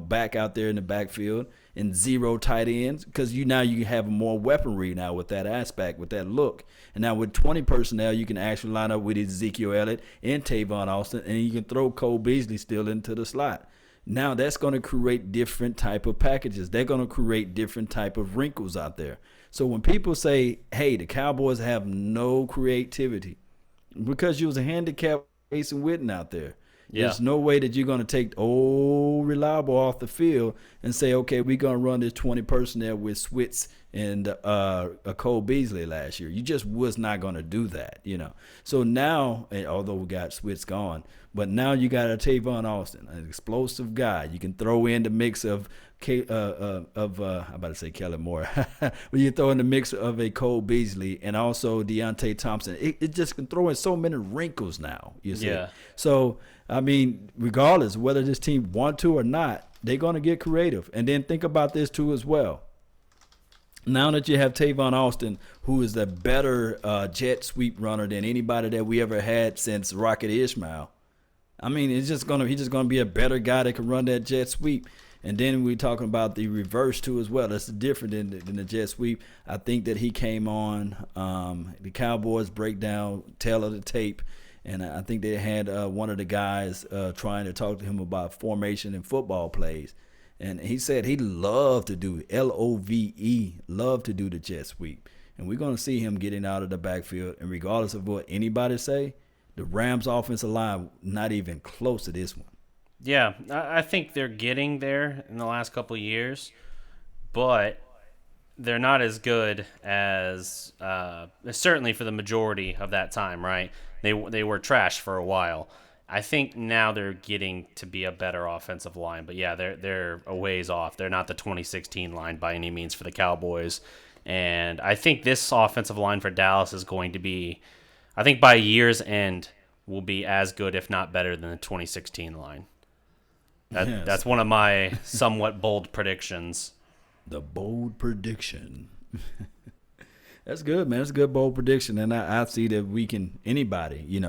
back out there in the backfield and 0 tight ends, because now you have more weaponry now with that aspect, with that look. And now with 20 personnel, you can actually line up with Ezekiel Elliott and Tavon Austin, and you can throw Cole Beasley still into the slot. Now that's going to create different type of packages. They're going to create different type of wrinkles out there. So when people say, hey, the Cowboys have no creativity, because you was a handicapped Jason Witten out there. Yeah. There's no way that you're going to take old Reliable off the field and say, okay, we're going to run this 20 personnel with Switz and Cole Beasley last year. You just was not going to do that, So now, although we got Switz gone, but now you got a Tavon Austin, an explosive guy. You can throw in the mix of I'm about to say Kellen Moore. But you throw in the mix of a Cole Beasley and also Deontay Thompson. It just can throw in so many wrinkles now, you see. Yeah. So, I mean, regardless of whether this team want to or not, they're going to get creative. And then think about this, too, as well. Now that you have Tavon Austin, who is a better jet sweep runner than anybody that we ever had since Rocket Ishmael, I mean, he's just gonna be a better guy that can run that jet sweep. And then we're talking about the reverse too as well. That's different than the jet sweep. I think that he came on the Cowboys breakdown, tail of the tape, and I think they had one of the guys trying to talk to him about formation and football plays. And he said he loved to do LOVE, love to do the jet sweep. And we're going to see him getting out of the backfield. And regardless of what anybody say, the Rams offensive line not even close to this one. Yeah, I think they're getting there in the last couple of years, but they're not as good as certainly for the majority of that time, right? They were trash for a while. I think now they're getting to be a better offensive line, but yeah, they're a ways off. They're not the 2016 line by any means for the Cowboys, and I think this offensive line for Dallas is going to be, I think by year's end, will be as good, if not better, than the 2016 line. Yes. That's one of my somewhat bold predictions. The bold prediction. That's good, man. That's a good bold prediction, and I see that anybody,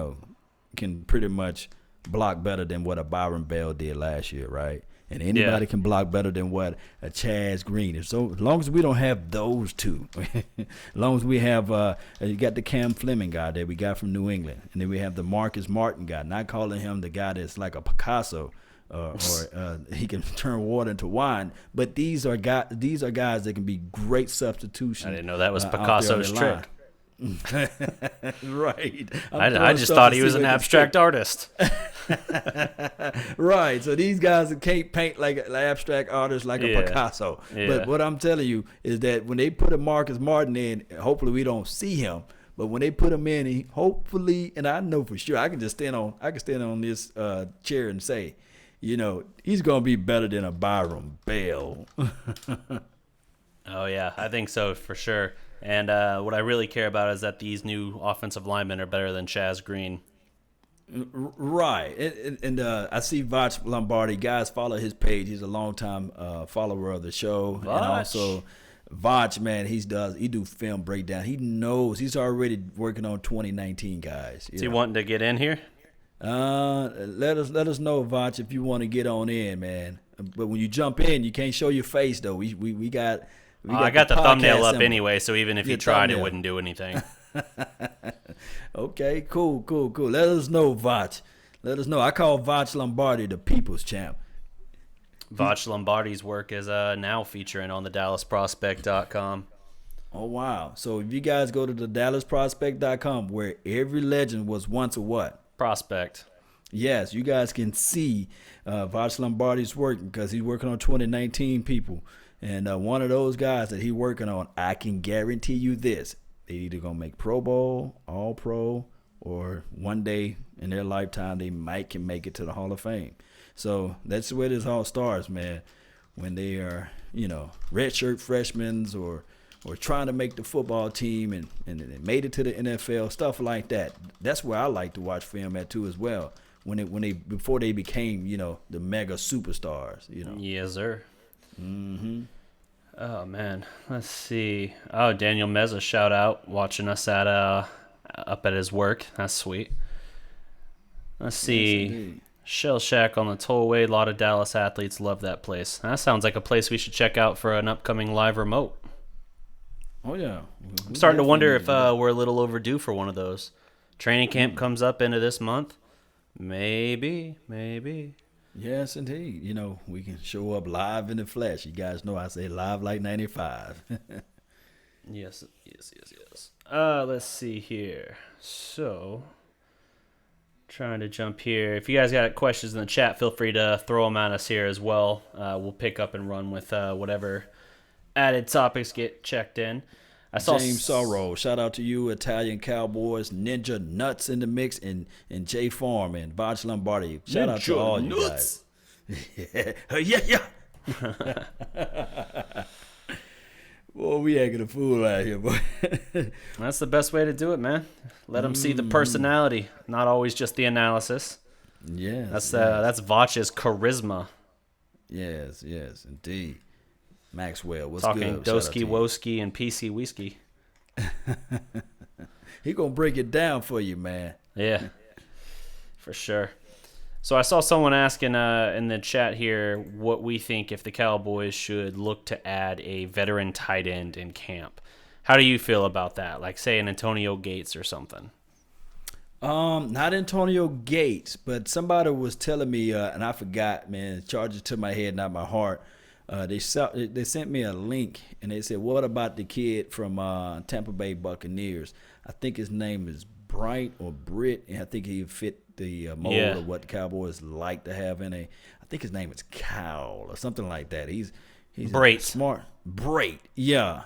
can pretty much block better than what a Byron Bell did last year, right? And anybody can block better than what a Chaz Green is. So as long as we don't have those two, as long as we have, you got the Cam Fleming guy that we got from New England, and then we have the Marcus Martin guy. Not calling him the guy that's like a Picasso, or he can turn water into wine. But these are guys that can be great substitutions. I didn't know that was Picasso's trick. Right. I just thought he was an abstract artist. Right. So these guys can't paint like an abstract artist like a Picasso. Yeah. But what I'm telling you is that when they put a Marcus Martin in, hopefully we don't see him. But when they put him in, hopefully, and I know for sure, I can stand on this chair and say, he's gonna be better than a Byron Bell. Oh yeah, I think so for sure. And what I really care about is that these new offensive linemen are better than Chaz Green. Right. And I see Vach Lombardi. Guys, follow his page. He's a longtime follower of the show. Vach. And also, Vach, man, he do film breakdown. He knows. He's already working on 2019 guys. Is he wanting to get in here? Let us know, Vach, if you want to get on in, man. But when you jump in, you can't show your face, though. We got... I got the thumbnail up symbol. Anyway, so even if you tried, it wouldn't do anything. Okay, cool. Let us know, Vach. Let us know. I call Vach Lombardi the people's champ. Vach Lombardi's work is now featuring on the DallasProspect.com. Oh, wow. So if you guys go to the DallasProspect.com, where every legend was once a what? Prospect. Yes, you guys can see Vach Lombardi's work because he's working on 2019 people. And one of those guys that he working on, I can guarantee you this: they either gonna make Pro Bowl, All Pro, or one day in their lifetime they might can make it to the Hall of Fame. So that's where this all starts, man. When they are, redshirt freshmen or trying to make the football team and they made it to the NFL, stuff like that. That's where I like to watch film at too as well. When they before they became, the mega superstars, Yes, sir. Mm-hmm. Oh man, let's see. Oh, Daniel Meza, shout out, watching us up at his work. That's sweet. Let's see. Yes, Shell Shack on the tollway. A lot of Dallas athletes love that place. That sounds like a place we should check out for an upcoming live remote. Oh yeah. I'm starting to wonder if we're a little overdue for one of those. Training camp comes up into this month. Maybe. Yes, indeed. We can show up live in the flesh. You guys know I say live like 95. Yes. Let's see here. So, trying to jump here. If you guys got questions in the chat, feel free to throw them at us here as well. We'll pick up and run with whatever added topics get checked in. I saw James Sorrow, shout out to you, Italian Cowboys, Ninja Nuts in the mix, and Jay Farm and Vaj Lombardi. Shout out to all Nuts. You guys. Yeah. Boy, we acting a fool out here, boy. That's the best way to do it, man. Let them see the personality, not always just the analysis. Yes. That's Vach's charisma. Yes, indeed. Maxwell, what's Talking good? Doski Woski and PC Whiskey. He gonna break it down for you, man. Yeah, for sure. So I saw someone asking in the chat here what we think if the Cowboys should look to add a veteran tight end in camp. How do you feel about that? Like, say, an Antonio Gates or something. Not Antonio Gates, but somebody was telling me, and I forgot, man. Charged it to my head, not my heart. They sent me a link, and they said, what about the kid from Tampa Bay Buccaneers? I think his name is Bright or Britt, and I think he fit the mold of what the Cowboys like to have in I think his name is Kyle or something like that. He's smart. Bright, yeah.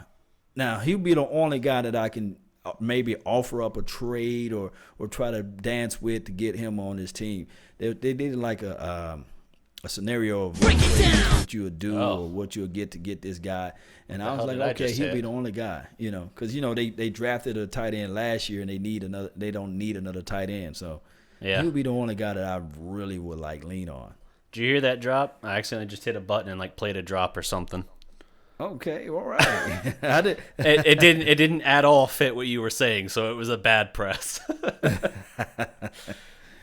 Now, he'll be the only guy that I can maybe offer up a trade or try to dance with to get him on this team. They did like a scenario of what you would do or what you'll get to get this guy. And I was like, okay, he'll be the only guy, because, they drafted a tight end last year and they don't need another tight end. So he'll be the only guy that I really would lean on. Did you hear that drop? I accidentally just hit a button and played a drop or something. Okay, all right. I did. It didn't at all fit what you were saying, so it was a bad press.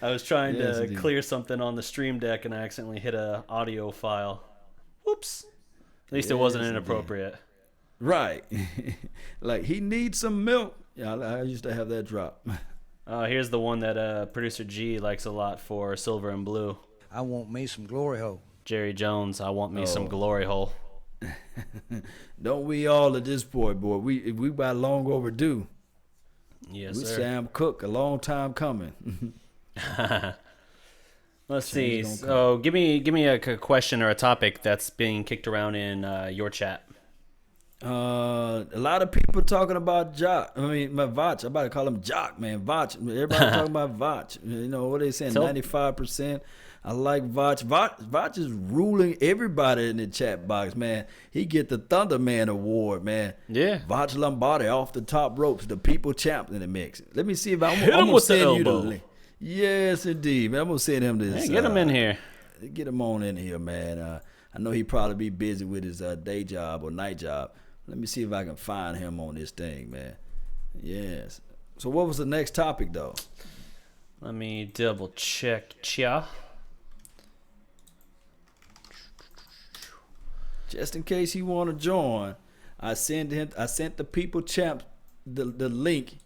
I was trying to clear something on the Stream Deck and I accidentally hit a audio file. Whoops. At least it wasn't inappropriate. Right. Like, he needs some milk. Yeah, I used to have that drop. Here's the one that producer G likes a lot for Silver and Blue. I want me some glory hole. Jerry Jones, I want me some glory hole. Don't we all at this point, boy? We about long overdue. Yes, we sir. Sam Cooke, a long time coming. Let's see. So give me a question or a topic that's being kicked around in your chat. A lot of people talking about Jock. I mean, Vach. I'm about to call him Jock, man. Vach. Everybody talking about Vach. What are they saying? 95%. I like Vach. Vach is ruling everybody in the chat box, man. He get the Thunderman Award, man. Yeah. Vach Lombardi off the top ropes, the people champ in the mix. Let me see if I'm Hit him gonna with the send you the elbow. link. Yes, indeed, man. I'm gonna send him this. Hey, get him in here. Get him on in here, man. I know he probably be busy with his day job or night job. Let me see if I can find him on this thing, man. Yes. So what was the next topic, though? Let me double check. Chia. Just in case he want to join, I sent the people champ the link.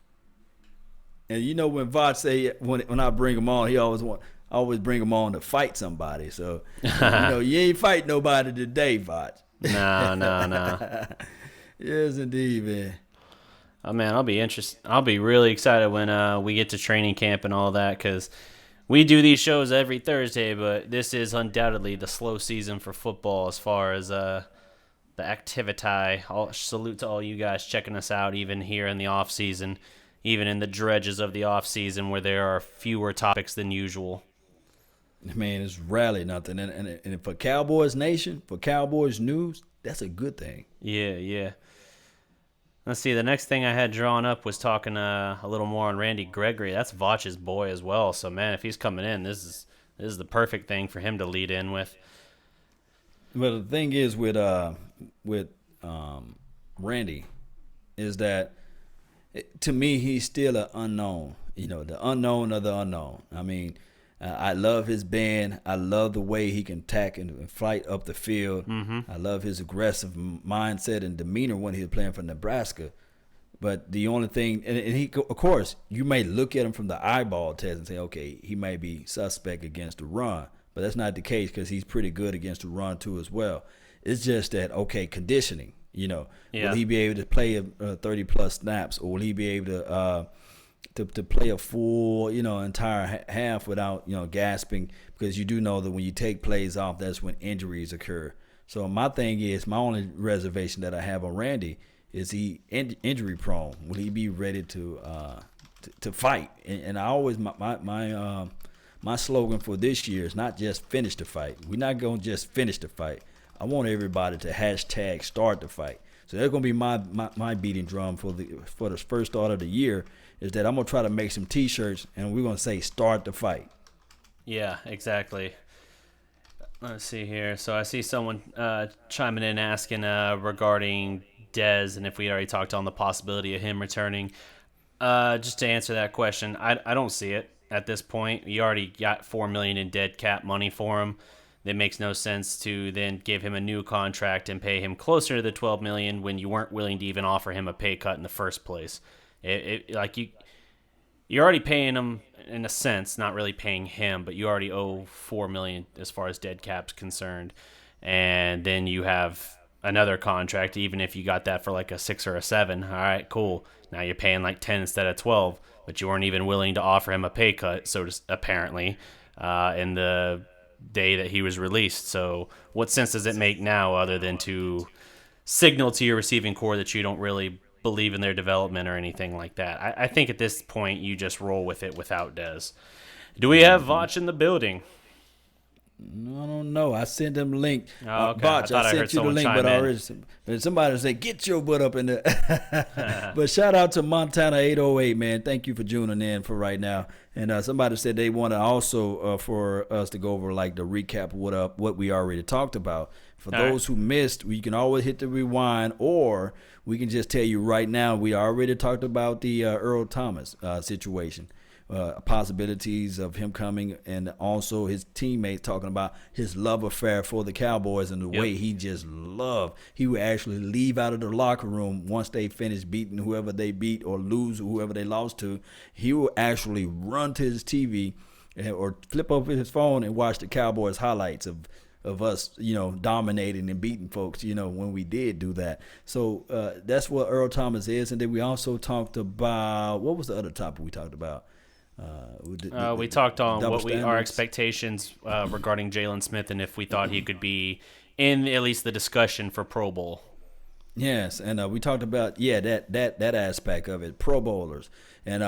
And when Vach say when I bring him on, he always bring him on to fight somebody. So you ain't fight nobody today, Vach. Nah. Yes, indeed, man. Oh man, I'll be really excited when we get to training camp and all that, because we do these shows every Thursday, but this is undoubtedly the slow season for football as far as the activity. Salute to all you guys checking us out, even here in the off season, even in the dredges of the off season where there are fewer topics than usual. Man, it's rarely nothing. And for Cowboys Nation, for Cowboys News, that's a good thing. Yeah. Let's see. The next thing I had drawn up was talking a little more on Randy Gregory. That's Vach's boy as well. So man, if he's coming in, this is the perfect thing for him to lead in with. But the thing is with Randy is that to me he's still an unknown. You know, the unknown of the unknown. I mean, I love his band. I love the way he can tack and fight up the field. Mm-hmm. I love his aggressive mindset and demeanor when he was playing for Nebraska. But the only thing, and he, of course, you may look at him from the eyeball test and say, okay, he may be suspect against the run. But that's not the case because he's pretty good against the run too as well. It's just that, okay, conditioning, you know. Yeah. Will he be able to play 30-plus snaps, or will he be able to play a full, entire half without, gasping? Because you do know that when you take plays off, that's when injuries occur. So my thing is, my only reservation that I have on Randy is he injury prone? Will he be ready to fight? And I always my slogan for this year is not just finish the fight. We're not going to just finish the fight. I want everybody to hashtag start the fight. So that's going to be my beating drum for the first start of the year, is that I'm going to try to make some T-shirts, and we're going to say start the fight. Yeah, exactly. Let's see here. So I see someone chiming in asking regarding Dez and if we already talked on the possibility of him returning. Just to answer that question, I don't see it at this point. You already got $4 million in dead cap money for him. It makes no sense to then give him a new contract and pay him closer to the $12 million when you weren't willing to even offer him a pay cut in the first place. You're already paying him in a sense, not really paying him, but you already owe $4 million as far as dead cap's concerned, and then you have another contract. Even if you got that for like a 6 or a 7, all right, cool. Now you're paying like 10 instead of 12, but you weren't even willing to offer him a pay cut. So apparently, in the day that he was released. So what sense does it make now other than to signal to your receiving core that you don't really believe in their development or anything like that? I think at this point you just roll with it without Dez. Do we have Vach in the building? No, I don't know. I sent them a link. Oh, okay. Botch, I sent you the link, but somebody said, get your butt up in there. But shout out to Montana 808, man. Thank you for tuning in for right now. And somebody said they want to also for us to go over like the recap of what we already talked about. For those who missed, we can always hit the rewind, or we can just tell you right now we already talked about the Earl Thomas situation. Possibilities of him coming, and also his teammates talking about his love affair for the Cowboys and the way he just loved. He would actually leave out of the locker room once they finished beating whoever they beat or lose whoever they lost to. He would actually run to his TV or flip over his phone and watch the Cowboys highlights of us, dominating and beating folks, when we did do that. So that's what Earl Thomas is. And then we also talked about, what was the other topic we talked about? We talked on our expectations regarding Jalen Smith and if we thought he could be in at least the discussion for Pro Bowl. Yes, and we talked about that aspect of it, Pro Bowlers, and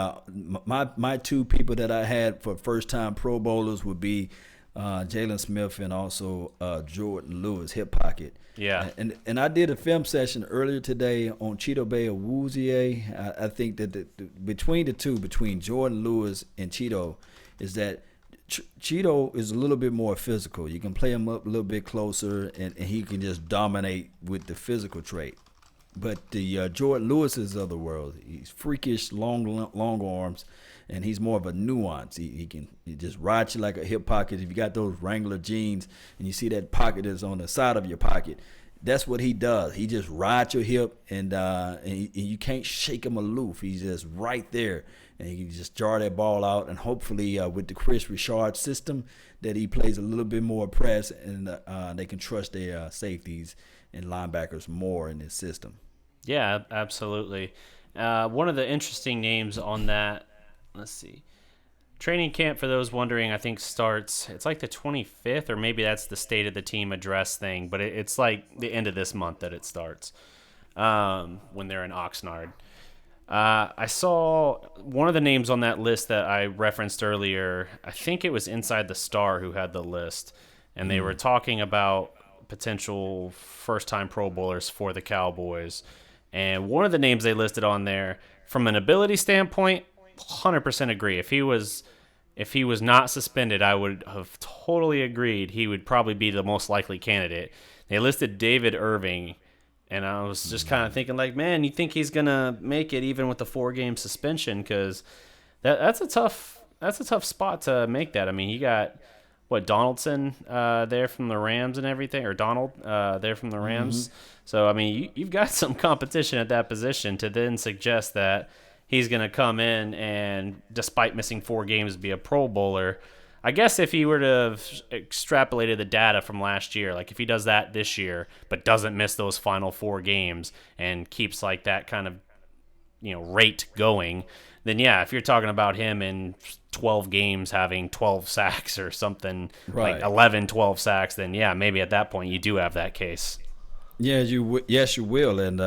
my two people that I had for first time Pro Bowlers would be Jalen Smith and also Jordan Lewis, hip pocket. Yeah. And I did a film session earlier today on Cheeto Bay Awuzie. I think that between the two, between Jordan Lewis and Cheeto, is that Cheeto is a little bit more physical. You can play him up a little bit closer, and he can just dominate with the physical trait. But the Jordan Lewis's of the world, he's freakish, long arms, and he's more of a nuance. He just ride you like a hip pocket. If you got those Wrangler jeans and you see that pocket is on the side of your pocket, that's what he does. He just rides your hip, and you can't shake him aloof. He's just right there, and you can just jar that ball out. And hopefully with the Chris Richard system, that he plays a little bit more press, and they can trust their safeties and linebackers more in this system. Yeah, absolutely. One of the interesting names on that, let's see. Training camp, for those wondering, I think starts, it's like the 25th, or maybe that's the state of the team address thing, but it's like the end of this month that it starts when they're in Oxnard. I saw one of the names on that list that I referenced earlier. I think it was Inside the Star who had the list, and they were talking about potential first-time Pro Bowlers for the Cowboys. And one of the names they listed on there, from an ability standpoint, 100% agree. If he was not suspended, I would have totally agreed he would probably be the most likely candidate. They listed David Irving, and I was just kind of thinking, like, man, you think he's gonna make it even with the 4-game suspension? Because that's a tough spot to make that. I mean, you got Donaldson there from the Rams and everything, or Donald there from the Rams. Mm-hmm. So I mean, you've got some competition at that position to then suggest that he's going to come in and, despite missing 4 games, be a Pro Bowler. I guess if he were to have extrapolated the data from last year, like if he does that this year but doesn't miss those final 4 games and keeps like that kind of rate going, then yeah, if you're talking about him in 12 games having 12 sacks or something, right, like 11, 12 sacks, then yeah, maybe at that point you do have that case. Yes, you will. And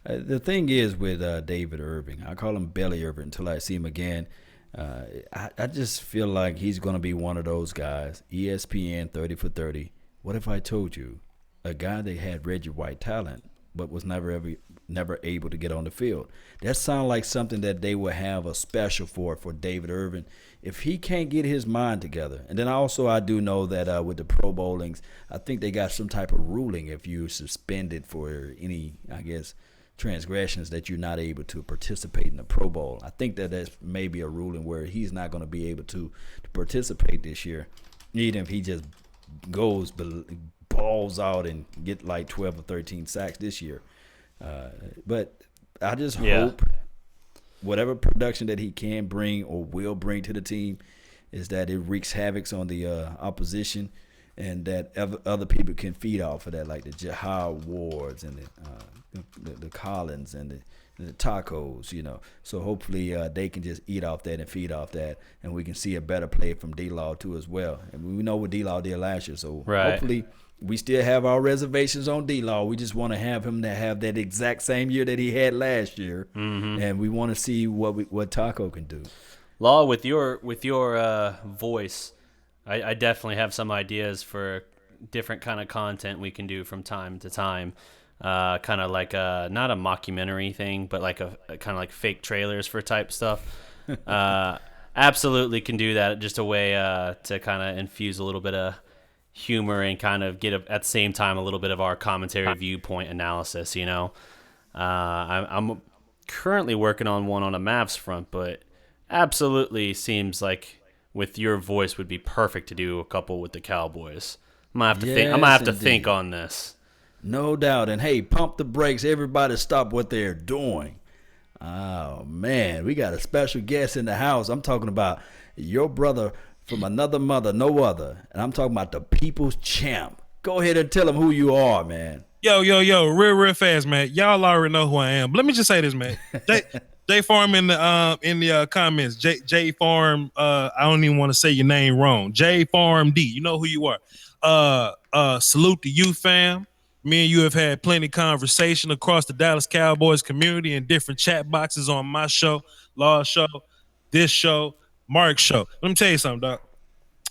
the thing is with David Irving, I call him Belly Irving until I see him again. I just feel like he's going to be one of those guys, ESPN 30 for 30. What if I told you a guy that had Reggie White talent but was never able to get on the field? That sounds like something that they will have a special for David Irving if he can't get his mind together. And then I do know that with the Pro Bowlings, I think they got some type of ruling if you're suspended for any, I guess, transgressions that you're not able to participate in the Pro Bowl. I think that that's maybe a ruling where he's not going to be able to participate this year, even if he just goes balls out and get like 12 or 13 sacks this year. But I just hope whatever production that he can bring or will bring to the team is that it wreaks havoc on the opposition, and that other people can feed off of that, like the Jahar Wards and the Collins and the Tacos, So hopefully they can just eat off that and feed off that, and we can see a better play from D-Law too as well. And we know what D-Law did last year, so hopefully we still have our reservations on D-Law. We just want to have him to have that exact same year that he had last year, and we want to see what Taco can do. Law, with your voice, I definitely have some ideas for different kind of content we can do from time to time. Kind of like not a mockumentary thing, but like a kind of like fake trailers for type stuff. Absolutely can do that. Just a way to kind of infuse a little bit of humor and kind of get at the same time a little bit of our commentary viewpoint analysis. I'm currently working on one on a Mavs front, but absolutely seems like with your voice would be perfect to do a couple with the Cowboys. I'm gonna have to think on this. No doubt. And hey, pump the brakes. Everybody stop what they're doing. Oh man, we got a special guest in the house. I'm talking about your brother from another mother, no other. And I'm talking about the people's champ. Go ahead and tell them who you are, man. Yo, real fast, man. Y'all already know who I am. But let me just say this, man. J Farm in the comments. J Farm. I don't even want to say your name wrong. J Farm D. You know who you are. Salute to you, fam. Me and you have had plenty of conversation across the Dallas Cowboys community in different chat boxes on my show, Law's show, this show, Mark's show. Let me tell you something, dog.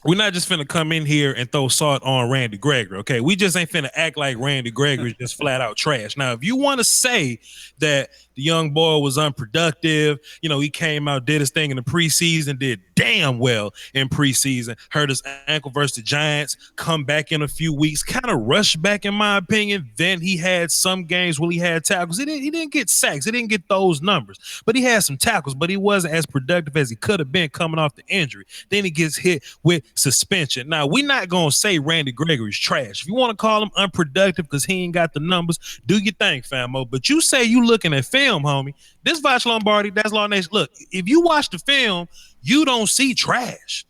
We're not just finna come in here and throw salt on Randy Gregory, okay? We just ain't finna act like Randy Gregory is just flat out trash. Now, if you want to say that the young boy was unproductive, he came out, did his thing in the preseason, did damn well in preseason, hurt his ankle versus the Giants, come back in a few weeks, kind of rushed back in my opinion. Then he had some games where he had tackles. He didn't get sacks. He didn't get those numbers, but he had some tackles, but he wasn't as productive as he could have been coming off the injury. Then he gets hit with suspension. Now, we're not going to say Randy Gregory's trash. If you want to call him unproductive because he ain't got the numbers, do your thing, famo. But you say you looking at film, homie. This Voch Lombardi, that's Law Nation. Look, if you watch the film, you don't see trash.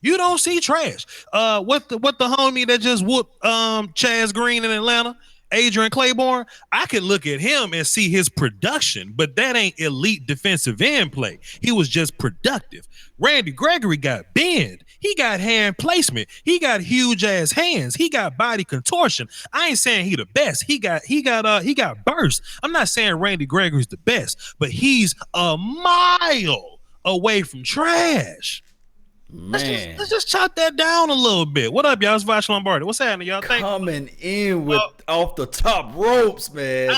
You don't see trash. What the homie that just whooped Chaz Green in Atlanta, Adrian Claiborne, I could look at him and see his production, but that ain't elite defensive end play. He was just productive. Randy Gregory got bend. He got hand placement. He got huge ass hands. He got body contortion. I ain't saying he the best. He got burst. I'm not saying Randy Gregory's the best, but he's a mile away from trash. Man, Let's just chop that down a little bit. What up, y'all? It's Vash Lombardi. What's happening, y'all? coming in with off the top ropes, man.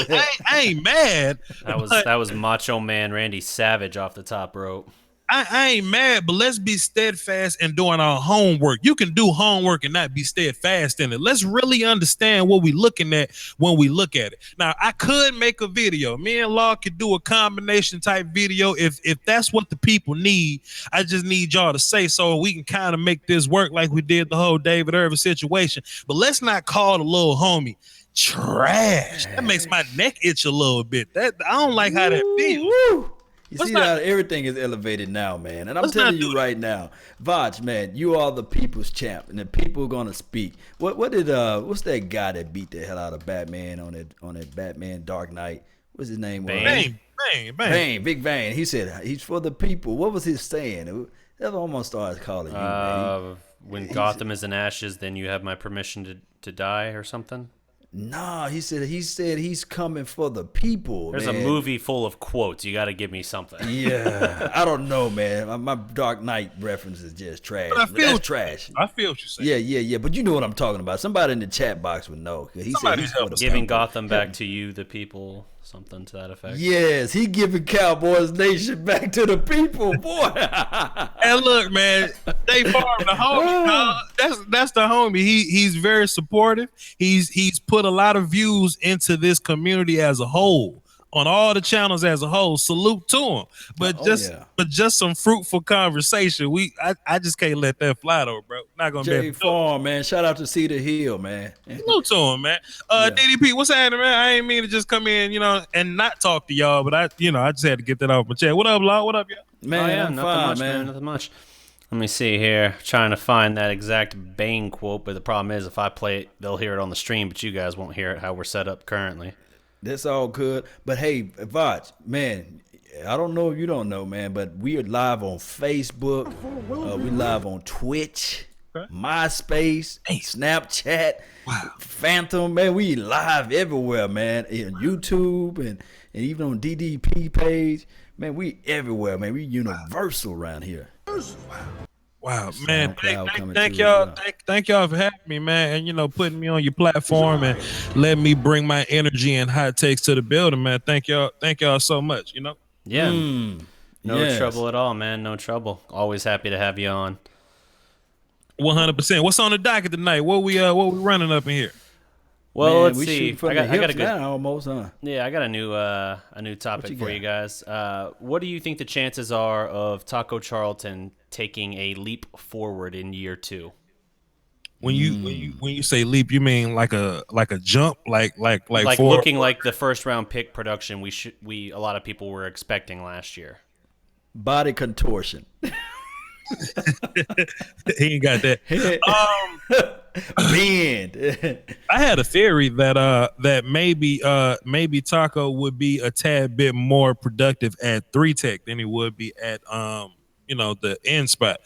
I ain't mad. That was Macho Man Randy Savage off the top rope. I ain't mad, but let's be steadfast in doing our homework. You can do homework and not be steadfast in it. Let's really understand what we're looking at when we look at it. Now, I could make a video. Me and Law could do a combination type video if that's what the people need. I just need y'all to say so we can kind of make this work like we did the whole David Irving situation. But let's not call the little homie trash. That makes my neck itch a little bit. That I don't like how that feels. You see how everything is elevated now, man. And I'm telling you right now, Vaj, man, you are the people's champ, and the people are gonna speak. What's that guy that beat the hell out of Batman on that Batman Dark Knight? What's his name? Bane. Big Bang. He said he's for the people. What was his saying? That almost started calling you. Man. When Gotham is in ashes, then you have my permission to die or something. Nah, he said he's coming for the people. There's man. a movie full of quotes. You got to give me something. Yeah, I don't know, man. My Dark Knight reference is just trash. That's trash. I feel what you're saying. Yeah. But you know what I'm talking about. Somebody in the chat box would know. He said he's giving Gotham back to you, the people. Something to that effect. Yes, he giving Cowboys Nation back to the people, boy. And look, man, they farm the homie. That's the homie. He's very supportive. He's put a lot of views into this community as a whole, on all the channels as a whole. Salute to him. But just some fruitful conversation. I just can't let that fly though, bro. Not gonna J Farm, man. Shout out to Cedar Hill, man. Salute to him, man. DDP, what's happening, man? I ain't mean to just come in, and not talk to y'all, but I just had to get that off my chest. What up, Law? What up, y'all? Man, I'm nothing fine, much, man. Nothing much. Let me see here. Trying to find that exact Bane quote, but the problem is if I play it, they'll hear it on the stream, but you guys won't hear it how we're set up currently. That's all good. But hey, Vaj, man, I don't know if you don't know, man, but we are live on Facebook. We live on Twitch, MySpace, Snapchat, Phantom, man. We live everywhere, man. In YouTube and even on DDP page. Man, we everywhere, man. We universal around here. Wow, man! Thank y'all for having me, man, and putting me on your platform and letting me bring my energy and hot takes to the building, man. Thank y'all so much. Yeah, no trouble at all, man. No trouble. Always happy to have you on. 100%. What's on the docket tonight? What we running up in here? Well, man, let's see. I got a good almost, huh? Yeah, I got a new topic for you guys. What do you think the chances are of Taco Charlton taking a leap forward in year 2? When you say leap, you mean like a jump, like looking like the first round pick production a lot of people were expecting last year. Body contortion. He ain't got that. Bend. I had a theory that maybe Taco would be a tad bit more productive at 3 tech than he would be at the end spot.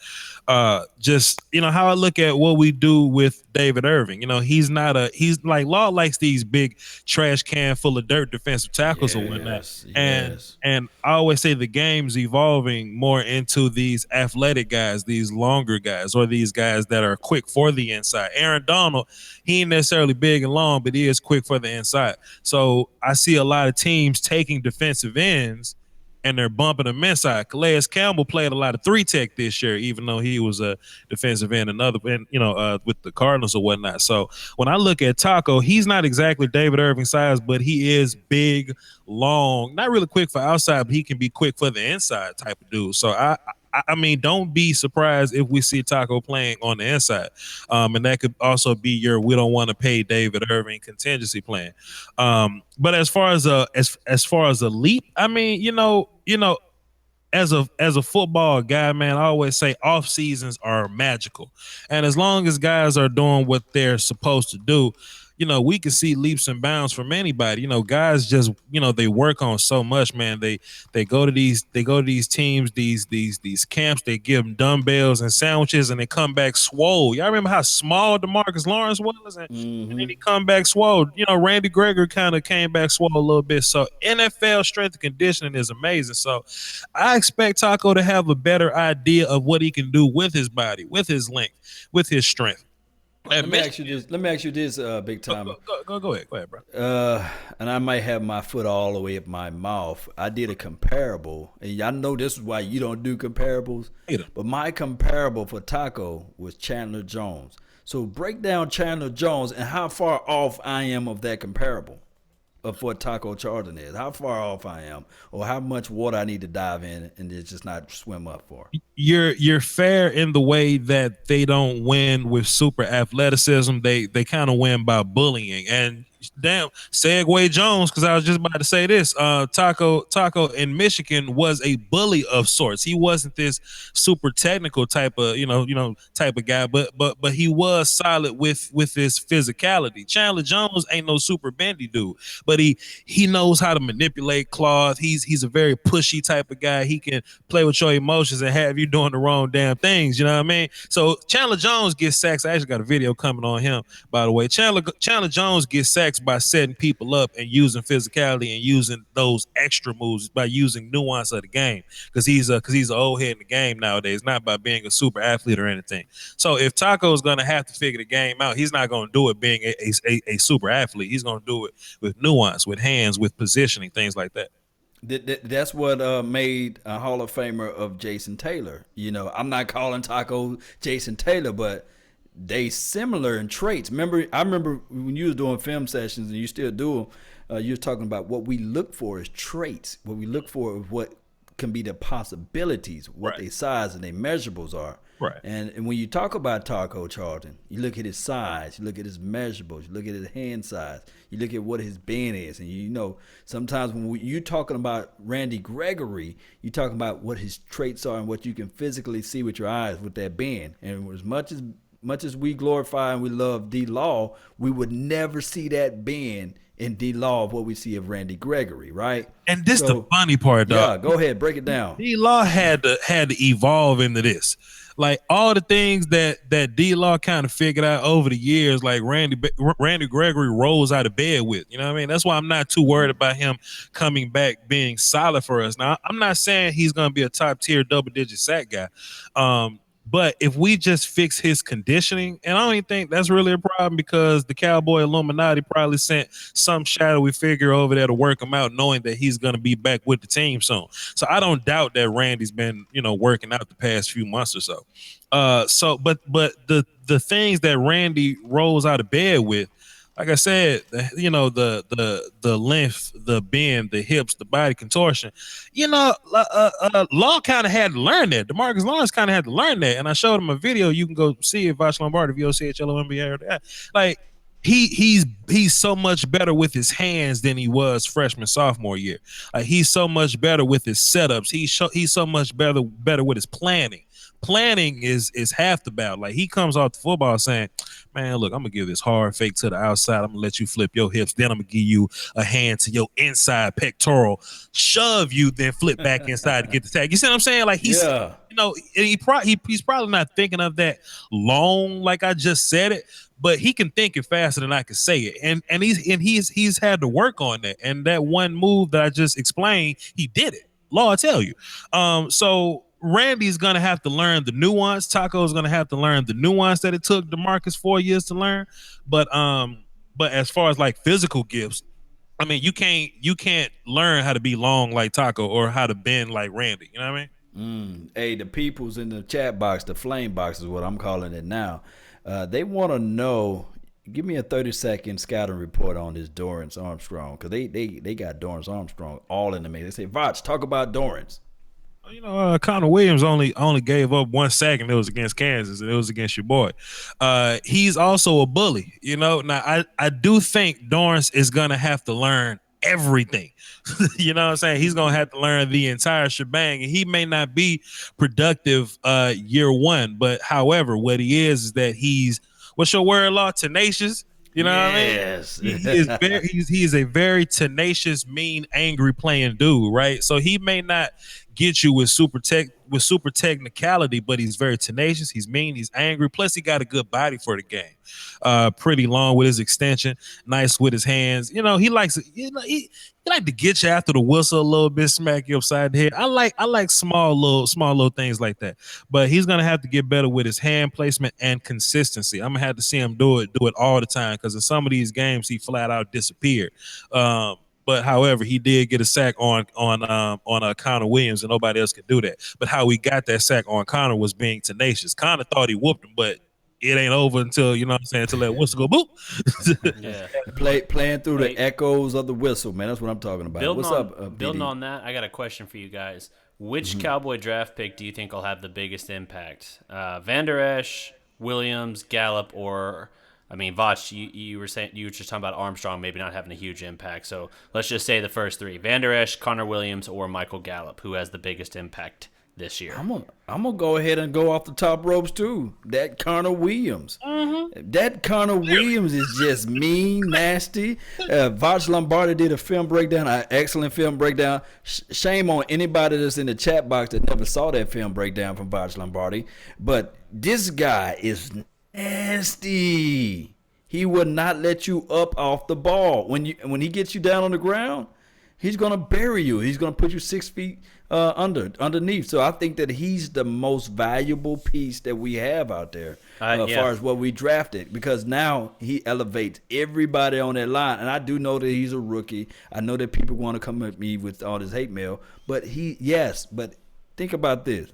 Just how I look at what we do with David Irving. He's like Law likes these big trash can full of dirt defensive tackles or whatnot. And I always say the game's evolving more into these athletic guys, these longer guys, or these guys that are quick for the inside. Aaron Donald, he ain't necessarily big and long, but he is quick for the inside. So I see a lot of teams taking defensive ends and they're bumping them inside. Calais Campbell played a lot of 3 tech this year, even though he was a defensive end with the Cardinals or whatnot. So when I look at Taco, he's not exactly David Irving size, but he is big, long, not really quick for outside, but he can be quick for the inside type of dude. So I mean, don't be surprised if we see Taco playing on the inside. And that could also be we don't want to pay David Irving contingency plan. But as far as a leap, I mean, as a football guy, man, I always say off seasons are magical. And as long as guys are doing what they're supposed to do, we can see leaps and bounds from anybody. Guys just, they work on so much, man. They go to these teams, these camps. They give them dumbbells and sandwiches, and they come back swole. Y'all remember how small DeMarcus Lawrence was, and then he come back swole. Randy Gregory kind of came back swole a little bit. So NFL strength and conditioning is amazing. So I expect Taco to have a better idea of what he can do with his body, with his length, with his strength. Let me ask you this. Let me ask you this, big timer. Go ahead, bro. And I might have my foot all the way up my mouth. I did a comparable, and I know this is why you don't do comparables. But my comparable for Taco was Chandler Jones. So break down Chandler Jones and how far off I am of that comparable of what Taco Charlton is. How far off I am, or how much water I need to dive in and just not swim up for. You're fair in the way that they don't win with super athleticism. They kind of win by bullying. And damn, segue Jones, because I was just about to say this. Taco in Michigan was a bully of sorts. He wasn't this super technical type of type of guy, but he was solid with his physicality. Chandler Jones ain't no super bendy dude, but he knows how to manipulate cloth. He's a very pushy type of guy. He can play with your emotions and have you doing the wrong damn things. You know what I mean? So Chandler Jones gets sacks. I actually got a video coming on him, by the way. Chandler Jones gets sacks by setting people up and using physicality and using those extra moves, by using nuance of the game, because he's an old head in the game nowadays, not by being a super athlete or anything. So if Taco is going to have to figure the game out, he's not going to do it being a super athlete. He's going to do it with nuance, with hands, with positioning, things like that. That's what made a Hall of Famer of Jason Taylor. I'm not calling Taco Jason Taylor, but they similar in traits. I remember when you was doing film sessions, and you still do them, you were talking about what we look for is traits. What we look for is what can be the possibilities, what their size and their measurables are. Right. And when you talk about Taco Charlton, you look at his size, you look at his measurables, you look at his hand size, you look at what his bend is, and sometimes when you're talking about Randy Gregory, you're talking about what his traits are and what you can physically see with your eyes with that bend. And as much as we glorify and we love D-Law, we would never see that bend in D-Law of what we see of Randy Gregory, right? And this the funny part, dog. Yeah, go ahead, break it down. D-Law had to evolve into this. Like all the things that D-Law kind of figured out over the years, like Randy Gregory rolls out of bed with. You know what I mean? That's why I'm not too worried about him coming back being solid for us. Now, I'm not saying he's going to be a top tier double-digit sack guy. But if we just fix his conditioning, and I don't even think that's really a problem, because the Cowboy Illuminati probably sent some shadowy figure over there to work him out, knowing that he's going to be back with the team soon. So I don't doubt that Randy's been, working out the past few months or so. But the things that Randy rolls out of bed with, like I said, the length, the bend, the hips, the body contortion, Law kind of had to learn that. DeMarcus Lawrence kind of had to learn that. And I showed him a video. You can go see it, Vosh Lombardi, VOCHLOMBA. Like he's so much better with his hands than he was freshman, sophomore year. He's so much better with his setups. He's so much better with his planning. Planning is half the battle. Like he comes off the football saying, man, look, I'm gonna give this hard fake to the outside. I'm gonna let you flip your hips. Then I'm gonna give you a hand to your inside pectoral, shove you, then flip back inside to get the tag. You see what I'm saying? Like he's he's probably not thinking of that long, like I just said it, but he can think it faster than I can say it. And he's had to work on that. And that one move that I just explained, he did it. Law, I tell you. So Randy's gonna have to learn the nuance. Taco's gonna have to learn the nuance that it took DeMarcus 4 years to learn. But as far as like physical gifts, I mean, you can't learn how to be long like Taco or how to bend like Randy. You know what I mean? Hey, the people's in the chat box, the flame box is what I'm calling it now. They want to know. Give me a 30-second scouting report on this Dorrance Armstrong, because they got Dorrance Armstrong all in the mix. They say, Voch, talk about Dorrance. Connor Williams only gave up 1 sack, and it was against Kansas, and it was against your boy. He's also a bully. Now I do think Dorrance is gonna have to learn everything. You know what I'm saying? He's gonna have to learn the entire shebang, and he may not be productive year one, but however, what he is that he's, what's your word, Law? Tenacious. You know what I mean? Yes. He is very he is a very tenacious, mean, angry playing dude, right? So he may not get you with super technicality, but he's very tenacious. He's mean. He's angry. Plus, he got a good body for the game. Pretty long with his extension. Nice with his hands. You know, he likes it. You know, he like to get you after the whistle a little bit, smack you upside the head. I like small little things like that. But he's gonna have to get better with his hand placement and consistency. I'm gonna have to see him do it all the time because in some of these games he flat out disappeared. But however, he did get a sack on Connor Williams, and nobody else could do that. But how he got that sack on Connor was being tenacious. Connor thought he whooped him, but it ain't over until, you know what I'm saying, until that whistle go boop. Yeah. Playing through the echoes of the whistle, man. That's what I'm talking about. Building What's on, up, building BD? on that, I got a question for you guys. Which Cowboy draft pick do you think will have the biggest impact? Van Der Esch, Williams, Gallup, or Vach? You were saying you were just talking about Armstrong maybe not having a huge impact. So let's just say the first three: Van Der Esch, Connor Williams, or Michael Gallup. Who has the biggest impact this year? I'm gonna go ahead and go off the top ropes too. That Connor Williams. That Connor Williams is just mean, nasty. Vach Lombardi did a film breakdown, an excellent film breakdown. Shame on anybody that's in the chat box that never saw that film breakdown from Vach Lombardi. But this guy is nasty. He will not let you up off the ball. When he gets you down on the ground, he's gonna bury you. He's gonna put you 6 feet underneath. So I think that he's the most valuable piece that we have out there as far as what we drafted, because now he elevates everybody on that line. And I do know that he's a rookie. I know that people want to come at me with all this hate mail, but but think about this: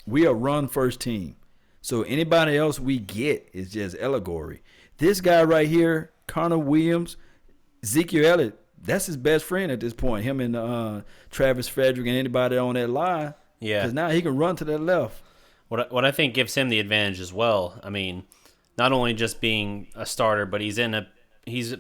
we are run first team. So anybody else we get is just allegory. This guy right here, Connor Williams, Ezekiel Elliott, that's his best friend at this point. Him and Travis Frederick and anybody on that line. Yeah. Because now he can run to that left. What I think gives him the advantage as well. I mean, not only just being a starter, but he's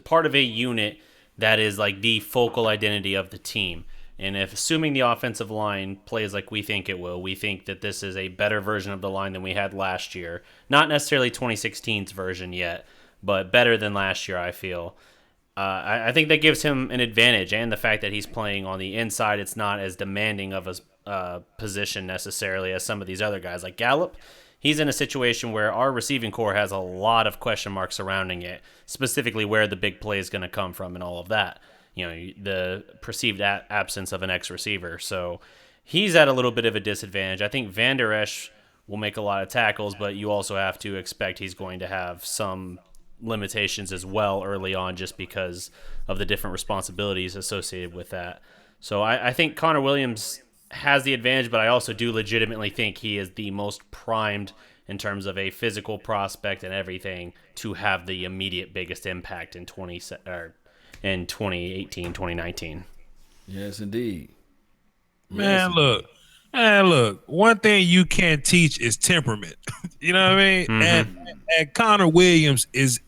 part of a unit that is like the focal identity of the team. And if assuming the offensive line plays like we think it will, we think that this is a better version of the line than we had last year. Not necessarily 2016's version yet, but better than last year, I feel. I think that gives him an advantage, and the fact that he's playing on the inside, it's not as demanding of a position necessarily as some of these other guys. Like Gallup, he's in a situation where our receiving core has a lot of question marks surrounding it, specifically where the big play is going to come from and all of that. You know, the perceived absence of an X-receiver. So he's at a little bit of a disadvantage. I think Van Der Esch will make a lot of tackles, but you also have to expect he's going to have some limitations as well early on just because of the different responsibilities associated with that. So I think Connor Williams has the advantage, but I also do legitimately think he is the most primed in terms of a physical prospect and everything to have the immediate biggest impact in 2018, 2019. Yes, indeed. Man, look. One thing you can't teach is temperament. You know what I mean? Mm-hmm. And Connor Williams is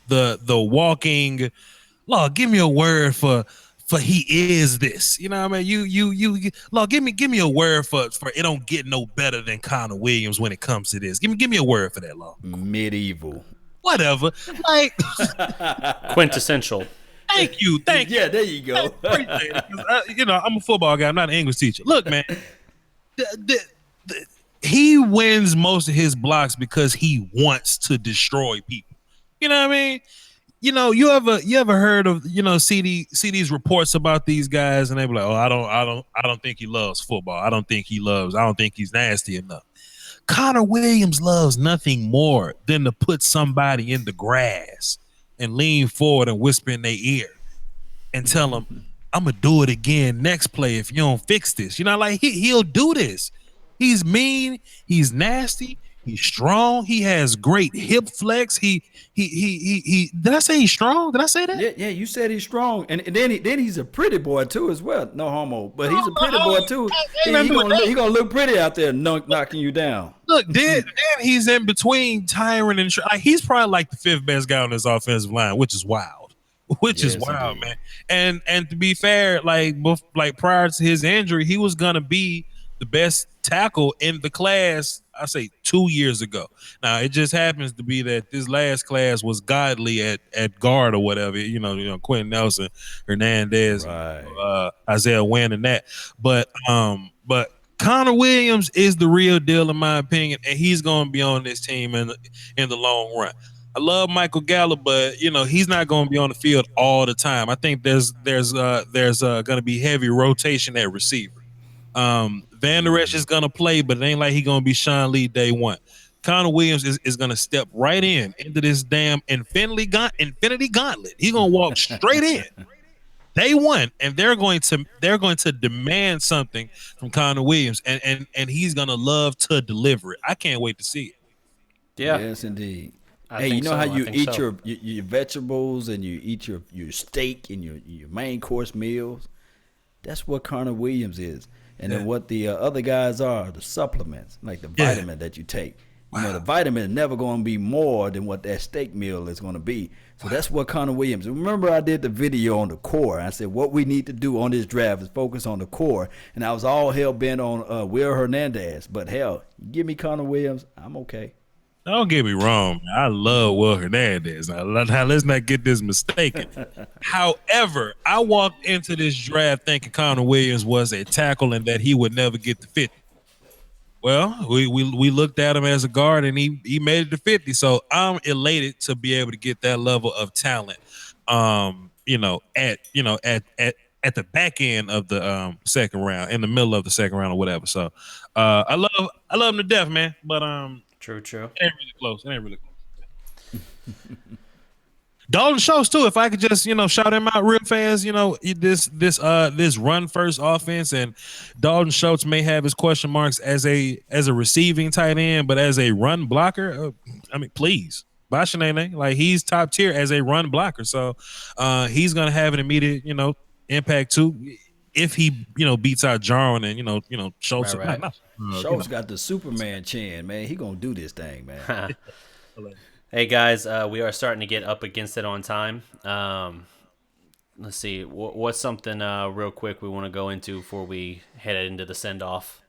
the walking. Lord, give me a word for he is this. You know what I mean? You Lord, give me a word for it don't get no better than Connor Williams when it comes to this. Give me a word for that, Lord. Medieval. Whatever. Like quintessential. Thank you. Yeah, there you go. I'm a football guy. I'm not an English teacher. Look, man, he wins most of his blocks because he wants to destroy people. You know what I mean? You know, you ever heard of, see these reports about these guys and they be like, oh, I don't think he loves football. I don't think he's nasty enough. Connor Williams loves nothing more than to put somebody in the grass and lean forward and whisper in their ear and tell them, I'm going to do it again next play if you don't fix this. You know, like he'll do this. He's mean. He's nasty. He's strong. He has great hip flex. He did I say he's strong? Did I say that? Yeah, you said he's strong. And then he's a pretty boy too as well. No homo, but he's a pretty boy too. He gonna look pretty out there knocking you down. Look, then he's in between Tyron and he's probably like the fifth best guy on this offensive line, which is wild. Indeed. Man. And to be fair, like prior to his injury, he was gonna be the best tackle in the class. I say 2 years ago. Now it just happens to be that this last class was godly at guard or whatever. Quentin Nelson, Hernandez, Right. Isaiah Wynn, and that. But Connor Williams is the real deal in my opinion, and he's going to be on this team in the long run. I love Michael Gallup, but he's not going to be on the field all the time. I think there's going to be heavy rotation at receiver. Van Der Esch is going to play, but it ain't like he's going to be Sean Lee day one. Connor Williams is going to step right into this damn infinity gauntlet. He's going to walk straight in day one, and they're going to demand something from Connor Williams, and he's going to love to deliver it. I can't wait to see it. Yeah. Yes, indeed. I Hey, think you know so. how I you think eat so. your vegetables and you eat your steak and your main course meals? That's what Connor Williams is. And then what the other guys are, the supplements, like the vitamin that you take. The vitamin is never going to be more than what that steak meal is going to be. So that's what Connor Williams. Remember, I did the video on the core. I said what we need to do on this draft is focus on the core. And I was all hell bent on Will Hernandez. But hell, give me Connor Williams, I'm okay. Don't get me wrong, man. I love Will Hernandez. Now, let's not get this mistaken. However, I walked into this draft thinking Connor Williams was a tackle and that he would never get to 50. Well, we looked at him as a guard and he made it to 50. So I'm elated to be able to get that level of talent. At the back end of the second round, in the middle of the second round or whatever. So I love him to death, man. But True. it ain't really close. Dalton Schultz too. If I could just shout him out real fast. This run first offense, and Dalton Schultz may have his question marks as a receiving tight end, but as a run blocker, please. Bashanene, like he's top tier as a run blocker, so he's gonna have an immediate impact too if he beats out Jarwin and Schultz. Right. Schultz got the Superman chin, man. He gonna do this thing, man. Hey guys, we are starting to get up against it on time. Let's see, what's something real quick we want to go into before we head into the send off?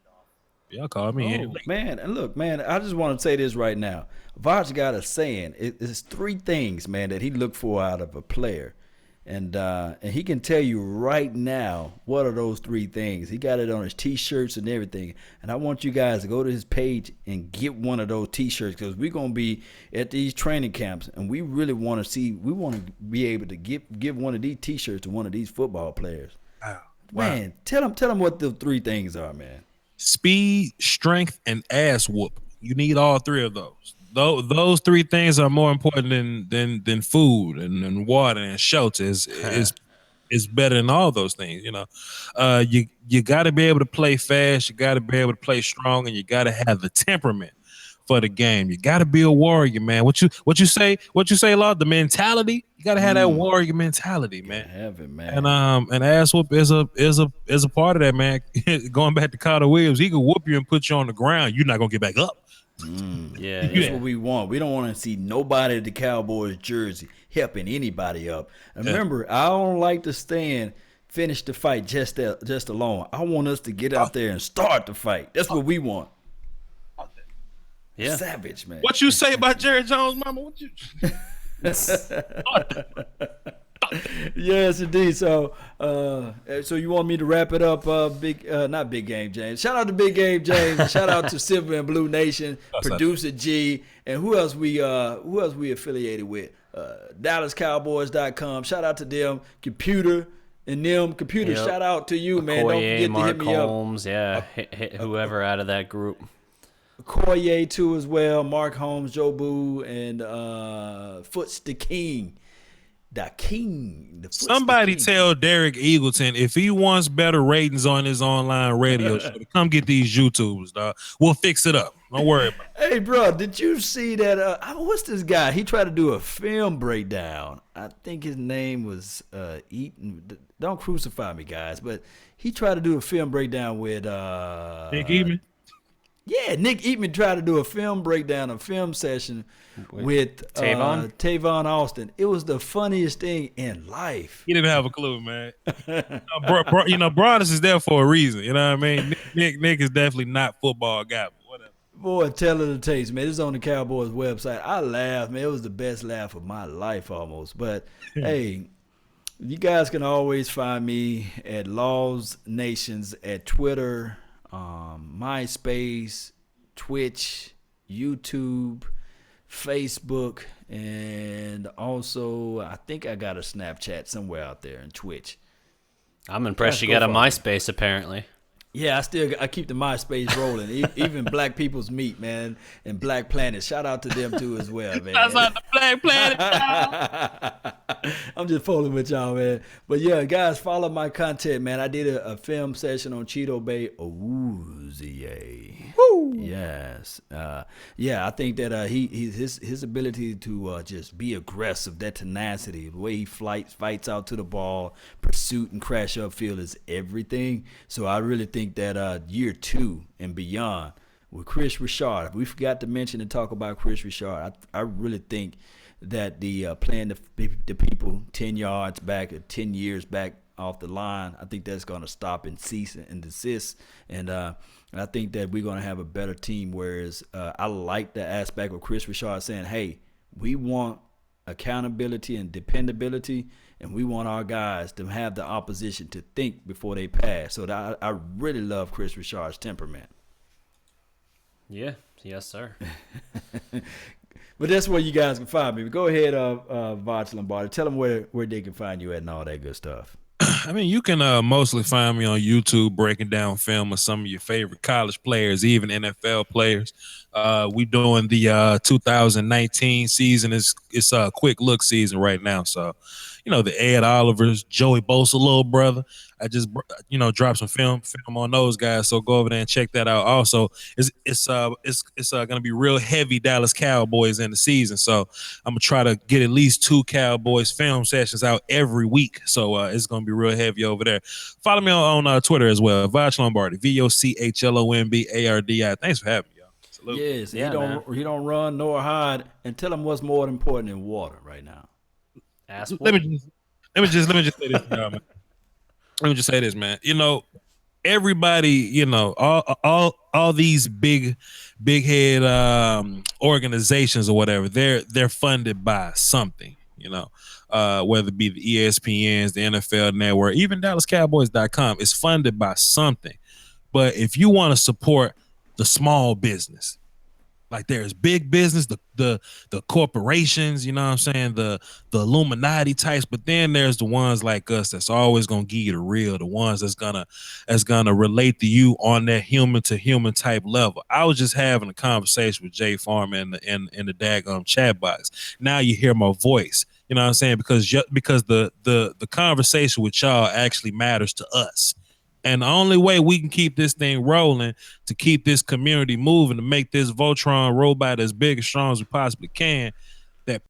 Y'all call me. Oh, man, and look, man, I just want to say this right now. Vach got a saying. It's three things, man, that he looked for out of a player. And he can tell you right now what are those three things. He got it on his T-shirts and everything. And I want you guys to go to his page and get one of those T-shirts because we're going to be at these training camps, and we really want to see – we want to be able to give one of these T-shirts to one of these football players. Wow. Man, tell them what the three things are, man. Speed, strength, and ass whoop. You need all three of those. Those three things are more important than food and water and shelter. Is better than all those things. You got to be able to play fast. You got to be able to play strong, and you got to have the temperament for the game. You got to be a warrior, man. What you say, Law? The mentality. You got to have that warrior mentality, man. Have it, man. And ass whoop is a part of that, man. Going back to Connor Williams, he could whoop you and put you on the ground. You're not gonna get back up. Yeah, That's what we want. We don't want to see nobody at the Cowboys jersey helping anybody up. And remember, I don't like to finish the fight just alone. I want us to get out there and start the fight. That's what we want. Yeah. Savage, man. What you say about Jerry Jones, mama? What you? Yes, indeed. So you want me to wrap it up? Not Big Game James. Shout out to Big Game James. Shout out to Silver and Blue Nation, Producer G, and who else we affiliated with? DallasCowboys.com. Shout out to them. Computer. Yep. Shout out to you, man. Don't forget to Mark hit me Holmes, hit whoever out of that group. Koye too as well. Mark Holmes, Joe Boo, and Foots the King. Somebody tell Derek Eagleton if he wants better ratings on his online radio show, to come get these YouTubers, dog. We'll fix it up. Don't worry about it. Hey, bro, did you see that? What's this guy? He tried to do a film breakdown. I think his name was Eaton. Don't crucify me, guys, but he tried to do a film breakdown with Nick Eatman. Yeah, Nick Eatman tried to do a film breakdown, a film session with Tavon Austin. It was the funniest thing in life. He didn't have a clue, man. Broadus is there for a reason. You know what I mean? Nick is definitely not football guy, but whatever. Boy, tell it to taste, man. This is on the Cowboys website. I laughed, man. It was the best laugh of my life almost. But hey, you guys can always find me at Laws Nations at Twitter, MySpace, Twitch, YouTube, Facebook, and also I think I got a Snapchat somewhere out there and Twitch. I'm impressed Let's you go got a for it. MySpace apparently. Yeah, I keep the MySpace rolling. Even Black People's Meat, man, and Black Planet. Shout out to them too as well, man. That's like the Black Planet. I'm just fooling with y'all, man. But yeah, guys, follow my content, man. I did a film session on Cheeto Bay Awuzie. Woo! Yes. Yeah, I think that his ability to just be aggressive, that tenacity, the way he fights out to the ball, pursuit and crash upfield is everything. So I really think that year 2 and beyond with Chris Richard, we forgot to mention and talk about Chris Richard. I really think that the playing the people 10 yards back or 10 years back off the line, I think that's going to stop and cease and desist. And I think that we're going to have a better team. Whereas I like the aspect of Chris Richard saying, hey, we want accountability and dependability, and we want our guys to have the opposition to think before they pass. So I really love Chris Richard's temperament. Yeah. Yes, sir. But that's where you guys can find me. But go ahead, Voch Lombardi. Tell them where they can find you at and all that good stuff. I mean, you can mostly find me on YouTube breaking down film of some of your favorite college players, even NFL players. We doing the 2019 season. It's a quick look season right now. So, the Ed Olivers, Joey Bosa, little brother. I just dropped some film on those guys. So go over there and check that out. Also, it's gonna be real heavy Dallas Cowboys in the season. So I'm gonna try to get at least 2 Cowboys film sessions out every week. So it's gonna be real heavy over there. Follow me on Twitter as well. Voch Lombardi, VOCHLOMBARDI. Thanks for having me, y'all. Salute. Yes, Yeah, he don't run nor hide. And tell him what's more important than water right now. Ass Let me just say this, y'all, man. Let me just say this, man. Everybody, all these big head organizations or whatever, they're funded by something, whether it be the ESPNs, the NFL Network, even DallasCowboys.com is funded by something. But if you want to support the small business, like there's big business, the corporations, you know what I'm saying, the Illuminati types, but then there's the ones like us that's always gonna give you the real, the ones that's gonna relate to you on that human to human type level. I was just having a conversation with Jay Farm in the daggone chat box. Now you hear my voice, you know what I'm saying, because the conversation with y'all actually matters to us. And the only way we can keep this thing rolling, to keep this community moving, to make this Voltron robot as big and strong as we possibly can, that